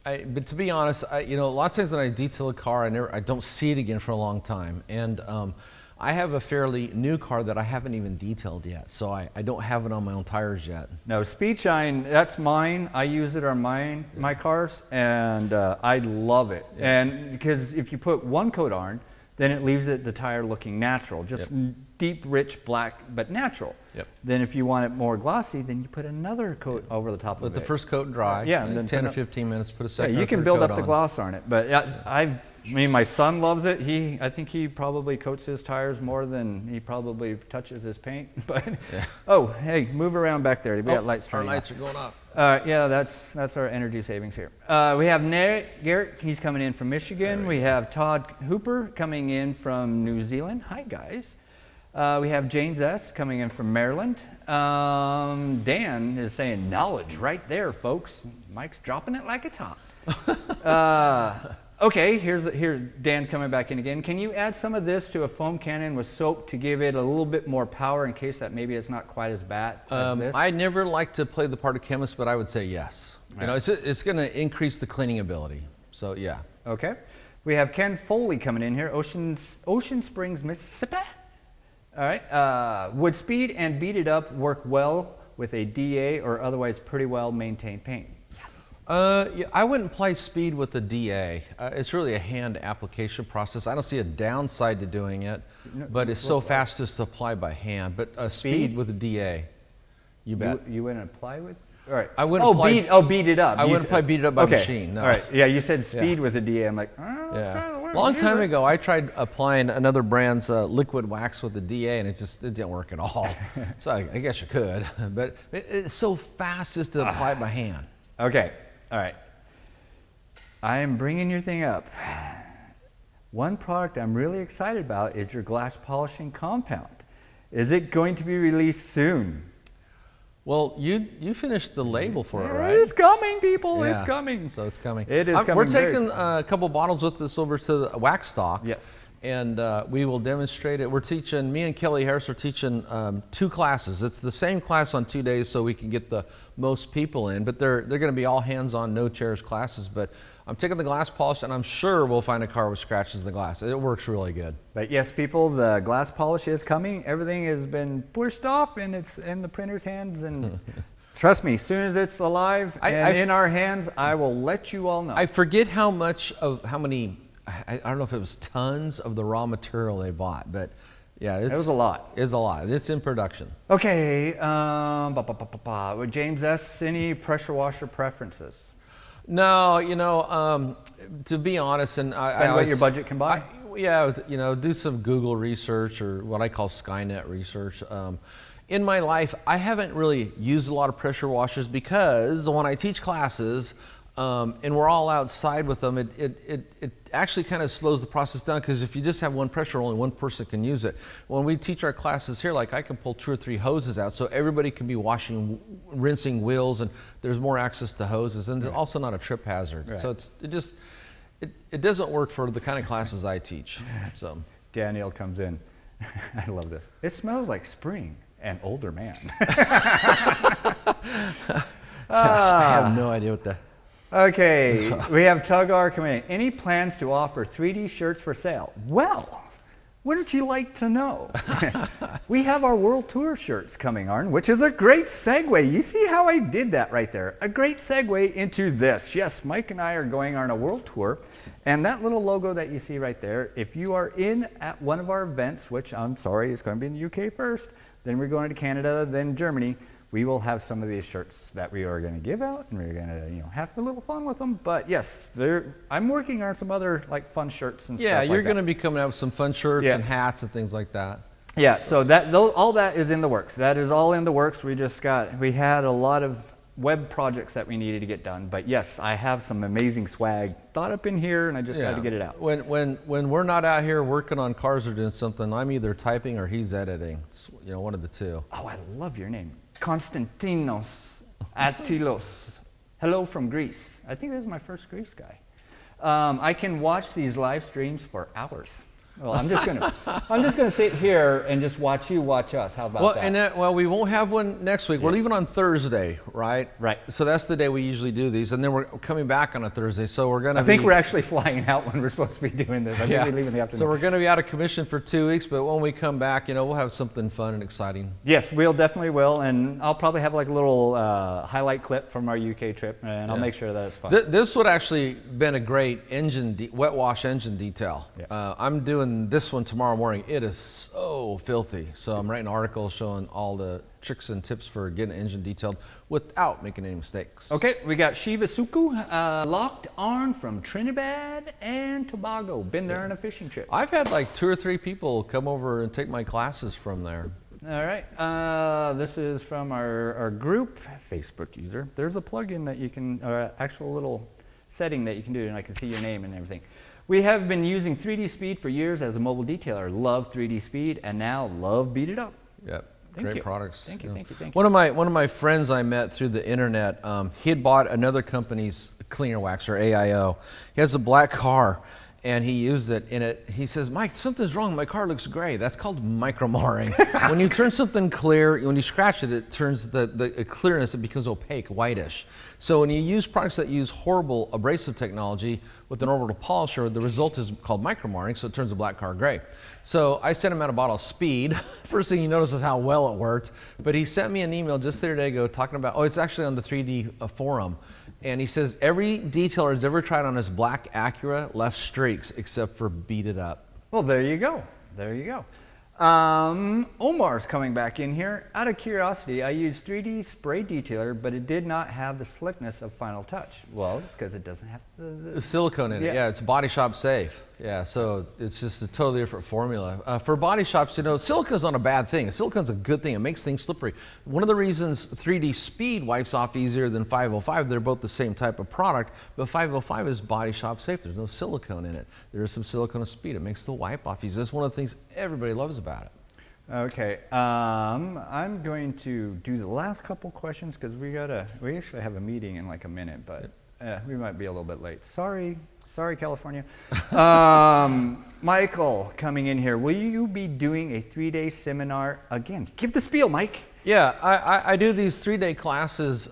But to be honest, a lot of times when I detail a car, I don't see it again for a long time. And I have a fairly new car that I haven't even detailed yet, so I don't have it on my own tires yet. No, Speed Shine, that's mine. I use it on my cars, and I love it. Yeah. And because if you put one coat on, then it leaves the tire looking natural, just deep, rich black, but natural. Yep. Then if you want it more glossy, then you put another coat over the top of it. Let the first coat dry. Yeah, and then 10 to 15 minutes, put a second. Yeah, you can third build coat up the on. gloss on it. But I mean, my son loves it. I think he probably coats his tires more than he probably touches his paint. But oh, hey, move around back there. We got lights Our turning lights on. are going up. Yeah, that's our energy savings here. We have Garrett, he's coming in from Michigan. We have Todd Hooper coming in from New Zealand. Hi, guys. We have James S. coming in from Maryland. Dan is saying knowledge right there, folks. Mike's dropping it like it's hot. Okay, here's Dan coming back in again. Can you add some of this to a foam cannon with soap to give it a little bit more power in case that maybe it's not quite as bad as this? I never like to play the part of chemist, but I would say yes. You know, it's going to increase the cleaning ability. So yeah. Okay. We have Ken Foley coming in here, Ocean Springs, Mississippi. All right. Would Speed and Beat It Up work well with a DA or otherwise pretty well maintained paint? Yeah, I wouldn't apply Speed with a DA. It's really a hand application process. I don't see a downside to doing it, but it's so fast just to apply by hand. But Speed with a DA, you bet. You wouldn't apply with? All right. I wouldn't Beat It Up. I wouldn't apply Beat It Up by machine. No. All right. Yeah, you said Speed with a DA. I'm like, that's Yeah. kind of weird. Long time ago, I tried applying another brand's liquid wax with the DA, and it didn't work at all. So I guess you could, but it's so fast just to apply it by hand. Okay. All right. I am bringing your thing up. One product I'm really excited about is your glass polishing compound. Is it going to be released soon? Well, you finished the label for it, right? It's coming, people. Yeah. It's coming. So it's coming. It is coming. We're taking a couple bottles with us over to the wax stock. Yes. And we will demonstrate it. We're teaching, me and Kelly Harris are teaching 2 classes. It's the same class on 2 days so we can get the most people in, but they're going to be all hands-on, no chairs classes. But I'm taking the glass polish, and I'm sure we'll find a car with scratches in the glass. It works really good. But yes, people, the glass polish is coming. Everything has been pushed off, and it's in the printer's hands. And trust me, as soon as it's alive and in our hands, I will let you all know. I forget how many, I don't know if it was tons of the raw material they bought, but yeah, it was a lot. It's a lot. It's in production. Okay, with James S., any pressure washer preferences? No, you know, to be honest, and Spend what your budget can buy? Yeah, you know, do some Google research or what I call Skynet research. In my life, I haven't really used a lot of pressure washers because when I teach classes, and we're all outside with them, it actually kind of slows the process down because if you just have one pressure, only one person can use it. When we teach our classes here, like I can pull 2 or 3 hoses out so everybody can be rinsing wheels, and there's more access to hoses, and it's also not a trip hazard. Right. So it doesn't work for the kind of classes I teach. So Daniel comes in. I love this. It smells like spring and older man. I have no idea what the... Okay, we have Tugar coming in. Any plans to offer 3D shirts for sale? Well, wouldn't you like to know? We have our World Tour shirts coming on, which is a great segue. You see how I did that right there? A great segue into this. Yes, Mike and I are going on a World Tour, and that little logo that you see right there, if you are in at one of our events, which I'm sorry, it's going to be in the UK first, then we're going to Canada, then Germany, we will have some of these shirts that we are going to give out, and we're going to, have a little fun with them. But yes, I'm working on some other like fun shirts and stuff. Yeah, you're like going to be coming out with some fun shirts and hats and things like that. Yeah, so all that is in the works. That is all in the works. We had a lot of web projects that we needed to get done. But yes, I have some amazing swag thought up in here, and I just got to get it out. When we're not out here working on cars or doing something, I'm either typing or he's editing. It's, one of the two. Oh, I love your name. Konstantinos Attilos. Hello from Greece. I think this is my first Greece guy. I can watch these live streams for hours. Well, I'm just gonna sit here and just watch you watch us. How about that? Well, we won't have one next week. We're leaving on Thursday, right? Right. So that's the day we usually do these, and then we're coming back on a Thursday. So we're gonna. I think we're actually flying out when we're supposed to be doing this. I think we leave in the afternoon. So we're gonna be out of commission for 2 weeks, but when we come back, we'll have something fun and exciting. Yes, we'll definitely will, and I'll probably have like a little highlight clip from our UK trip, and I'll make sure that it's fun. This would actually been a great wet wash engine detail. Yeah. I'm doing this one tomorrow morning. It is so filthy. So I'm writing an article showing all the tricks and tips for getting an engine detailed without making any mistakes. Okay, we got Shiva Suku, locked on from Trinidad and Tobago. Been there on a fishing trip. I've had like 2 or 3 people come over and take my classes from there. All right, this is from our group Facebook user. There's a plugin that you can, actual little setting that you can do, and I can see your name and everything. We have been using 3D Speed for years as a mobile detailer. Love 3D Speed, and now love Beat It Up. Yep. Thank Great you. products. Thank you. One of my friends I met through the internet, he had bought another company's cleaner waxer, AIO. He has a black car, and he used it in it. He says, Mike, something's wrong. My car looks gray. That's called micromarring. When you turn something clear, when you scratch it, it turns the clearness, it becomes opaque, whitish. So when you use products that use horrible abrasive technology with an orbital polisher, the result is called micromarring, so it turns a black car gray. So I sent him out a bottle of Speed. First thing he noticed is how well it worked. But he sent me an email just the other day ago talking about, it's actually on the 3D forum. And he says every detailer has ever tried on his black Acura left streaks except for Beat It Up. Well, there you go. There you go. Omar's coming back in here. Out of curiosity, I used 3D spray detailer, but it did not have the slickness of Final Touch. Well, it's because it doesn't have the silicone in it. Yeah, it's body shop safe. Yeah, so it's just a totally different formula. For body shops, silicone's not a bad thing. Silicone's a good thing. It makes things slippery. One of the reasons 3D Speed wipes off easier than 505, they're both the same type of product, but 505 is body shop safe. There's no silicone in it. There is some silicone in Speed. It makes the wipe off easier. That's one of the things everybody loves about it. Okay, I'm going to do the last couple questions because we actually have a meeting in like a minute, but we might be a little bit late. Sorry, California. Michael coming in here. Will you be doing a 3-day seminar again? Give the spiel, Mike. Yeah, I do these 3-day classes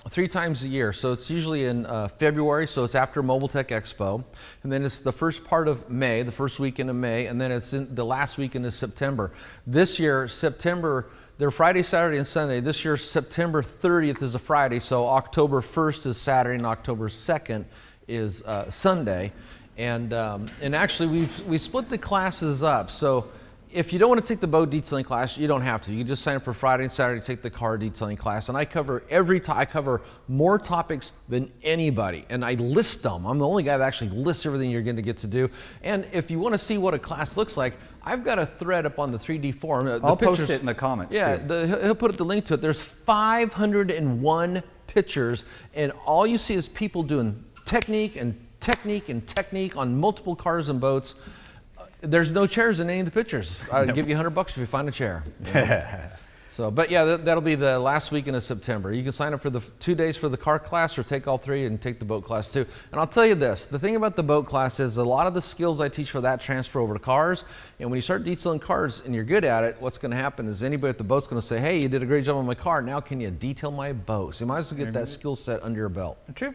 3 times a year. So it's usually in February, so it's after Mobile Tech Expo. And then it's the first part of May, the first weekend of May, and then it's in the last weekend of September. This year, September, they're Friday, Saturday, and Sunday. This year, September 30th is a Friday, so October 1st is Saturday, and October 2nd is Sunday. And actually, we split the classes up. So if you don't want to take the boat detailing class, you don't have to. You can just sign up for Friday and Saturday to take the car detailing class. And I cover I cover more topics than anybody. And I list them. I'm the only guy that actually lists everything you're going to get to do. And if you want to see what a class looks like, I've got a thread up on the 3D forum. I'll post it in the comments. Yeah, he'll put the link to it. There's 501 pictures, and all you see is people doing technique on multiple cars and boats. There's no chairs in any of the pictures. I'd give you $100 if you find a chair. So, but yeah, that'll be the last weekend of September. You can sign up for the 2 days for the car class or take all 3 and take the boat class too. And I'll tell you this, the thing about the boat class is a lot of the skills I teach for that transfer over to cars. And when you start detailing cars and you're good at it, what's going to happen is anybody at the boat's going to say, hey, you did a great job on my car. Now can you detail my boat? So you might as well get that skill set under your belt. True.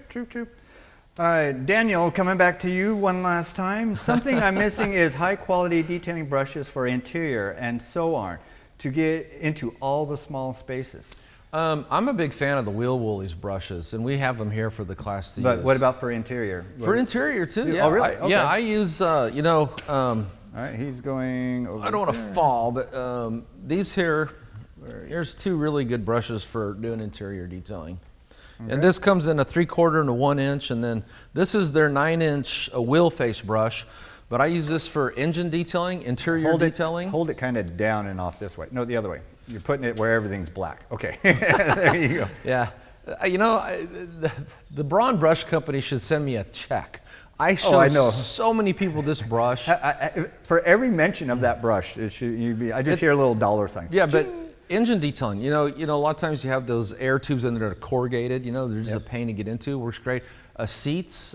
All right, Daniel, coming back to you one last time. Something I'm missing is high quality detailing brushes for interior and so on to get into all the small spaces. I'm a big fan of the Wheel Woolies brushes, and we have them here for the class to use. But what about for interior? For interior too, yeah. Oh, really? Okay. Yeah, I use, all right, he's going over I don't want to fall, but these here, here's 2 really good brushes for doing interior detailing. Okay. And this comes in a 3/4 and a 1 inch, and then this is their 9-inch wheel face brush. But I use this for engine detailing, interior detailing. Hold it kind of down and off this way. No, the other way. You're putting it where everything's black. Okay, there you go. Yeah, the Braun Brush Company should send me a check. I show so many people this brush. For every mention of that brush, I just hear little dollar signs. Yeah, but engine detailing. You know, a lot of times you have those air tubes in there that are corrugated. You know, they're just a pain to get into. Works great. Seats,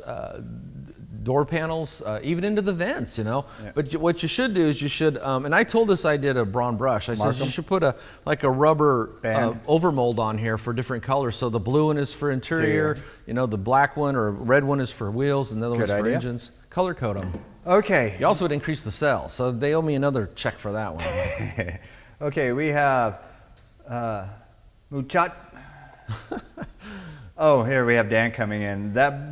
door panels, even into the vents. You know, but what you should do is you should. And I told this I did a brawn brush. I said you should put a rubber overmold on here for different colors. So the blue one is for interior. You know, the black one or red one is for wheels, and the other one's for engines. Color code them. Okay. You also would increase the sales, so they owe me another check for that one. Okay, we have Muchat. Oh, here we have Dan coming in. That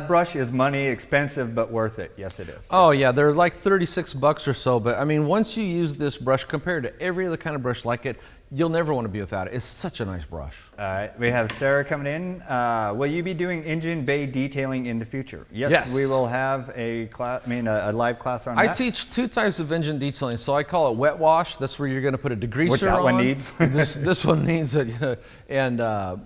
brush is money, expensive, but worth it. Yes, it is. Oh yeah, they're like 36 bucks or so, but I mean, once you use this brush compared to every other kind of brush like it, you'll never want to be without it. It's such a nice brush. All right, we have Sarah coming in. Will you be doing engine bay detailing in the future? Yes. We will have a class. I mean, a live class on that. I teach 2 types of engine detailing. So I call it wet wash. That's where you're going to put a degreaser what that on. One needs. this one needs it. And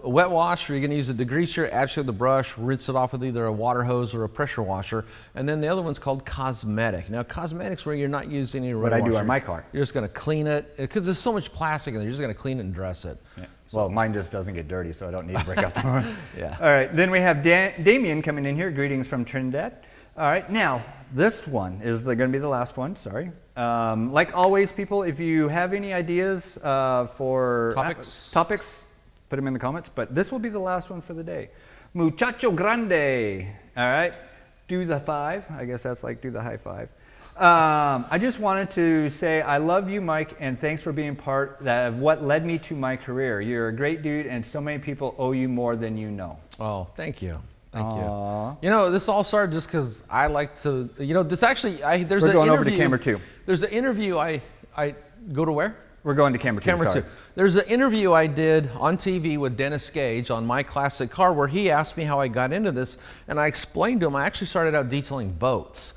wet wash, where you're going to use a degreaser, actually the brush, rinse it off with either a water hose or a pressure washer. And then the other one's called cosmetic. Now, cosmetic's where you're not using any what I do on my car. You're just going to clean it because there's so much plastic in there. You're just going to clean it and dress it. Yeah. Well, mine just doesn't get dirty, so I don't need to break out the one. Yeah. All right, then we have Damien coming in here. Greetings from Trinidad. All right, now this one is going to be the last one. Sorry. Like always, people, if you have any ideas for topics, put them in the comments. But this will be the last one for the day. Muchacho Grande. All right, do the 5. I guess that's like do the high 5. I just wanted to say I love you, Mike, and thanks for being part of what led me to my career. You're a great dude, and so many people owe you more than you know. Oh, thank you. Thank you. You know, this all started just because I like to, you know, this actually, there's We're an going interview. Over to camera 2. There's an interview I go to where? We're going to camera 2, sorry. 2. There's an interview I did on TV with Dennis Gage on My Classic Car where he asked me how I got into this, and I explained to him I actually started out detailing boats.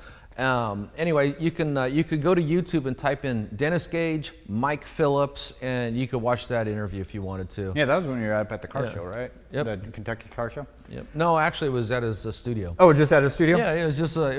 Anyway, you could go to YouTube and type in Dennis Gage, Mike Phillips, and you could watch that interview if you wanted to. Yeah, that was when you were up at the car show, right? Yep. The Kentucky car show. Yep. No, actually, it was at his studio. Oh, just at his studio? Yeah, it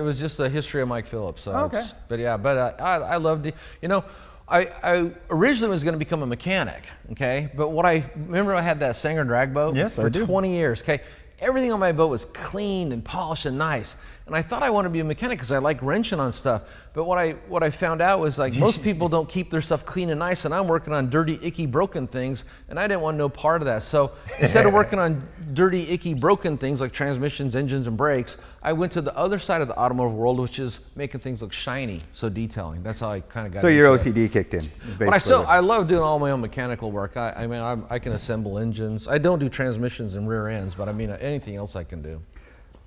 was just a history of Mike Phillips. So okay. But yeah, I loved it. You know, I originally was going to become a mechanic. Okay, but I remember I had that Sanger drag boat for 20 years. Okay. Everything on my boat was clean and polished and nice. And I thought I wanted to be a mechanic because I like wrenching on stuff. But what I found out was like most people don't keep their stuff clean and nice, and I'm working on dirty, icky, broken things, and I didn't want no part of that. So instead of working on dirty, icky, broken things like transmissions, engines, and brakes, I went to the other side of the automotive world, which is making things look shiny, so detailing. That's how I kind of got into it. So your OCD kicked in. But I love doing all my own mechanical work. I mean, I can assemble engines. I don't do transmissions and rear ends, but I mean, anything else I can do.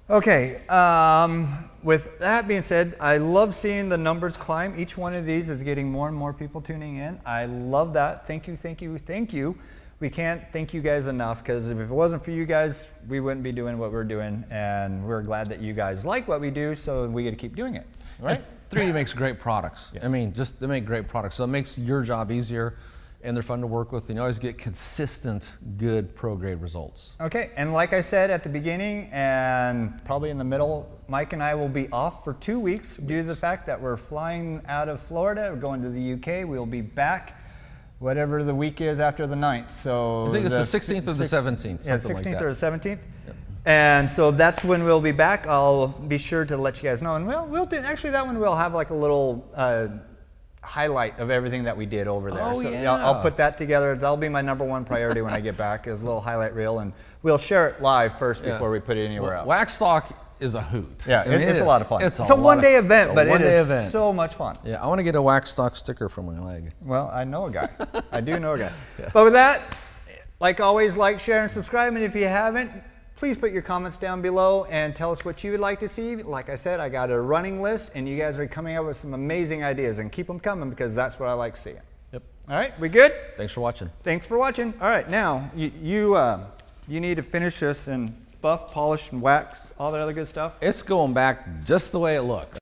Okay, with that being said, I love seeing the numbers climb. Each one of these is getting more and more people tuning in. I love that. Thank you, thank you, thank you. We can't thank you guys enough because if it wasn't for you guys, we wouldn't be doing what we're doing. And we're glad that you guys like what we do, so we get to keep doing it. Right? 3D makes great products. Yes. I mean, they make great products. So it makes your job easier. And they're fun to work with, and you always get consistent, good pro-grade results. Okay, and like I said at the beginning, and probably in the middle, Mike and I will be off for 2 weeks due to the fact that we're flying out of Florida, we're going to the UK. We'll be back whatever the week is after the 9th. So I think it's the 16th or the 17th. Yeah, 16th or the 17th. Yep. And so that's when we'll be back. I'll be sure to let you guys know. And we'll do, actually that one we'll have like a little highlight of everything that we did over there. Oh, so yeah. I'll put that together. That'll be my #1 priority when I get back, is a little highlight reel, and we'll share it live first before we put it anywhere else. Wax Talk is a hoot. Yeah, it's a lot of fun. It's a one-day event, but it is so much fun. Yeah, I want to get a Wax Talk sticker for my leg. Well, I know a guy. I do know a guy. Yeah. But with that, like always, like, share, and subscribe, and if you haven't, please put your comments down below and tell us what you would like to see. Like I said, I got a running list, and you guys are coming up with some amazing ideas, and keep them coming because that's what I like seeing. Yep. All right, we good? Thanks for watching. Thanks for watching. All right, now you need to finish this and buff, polish, and wax, all that other good stuff. It's going back just the way it looks.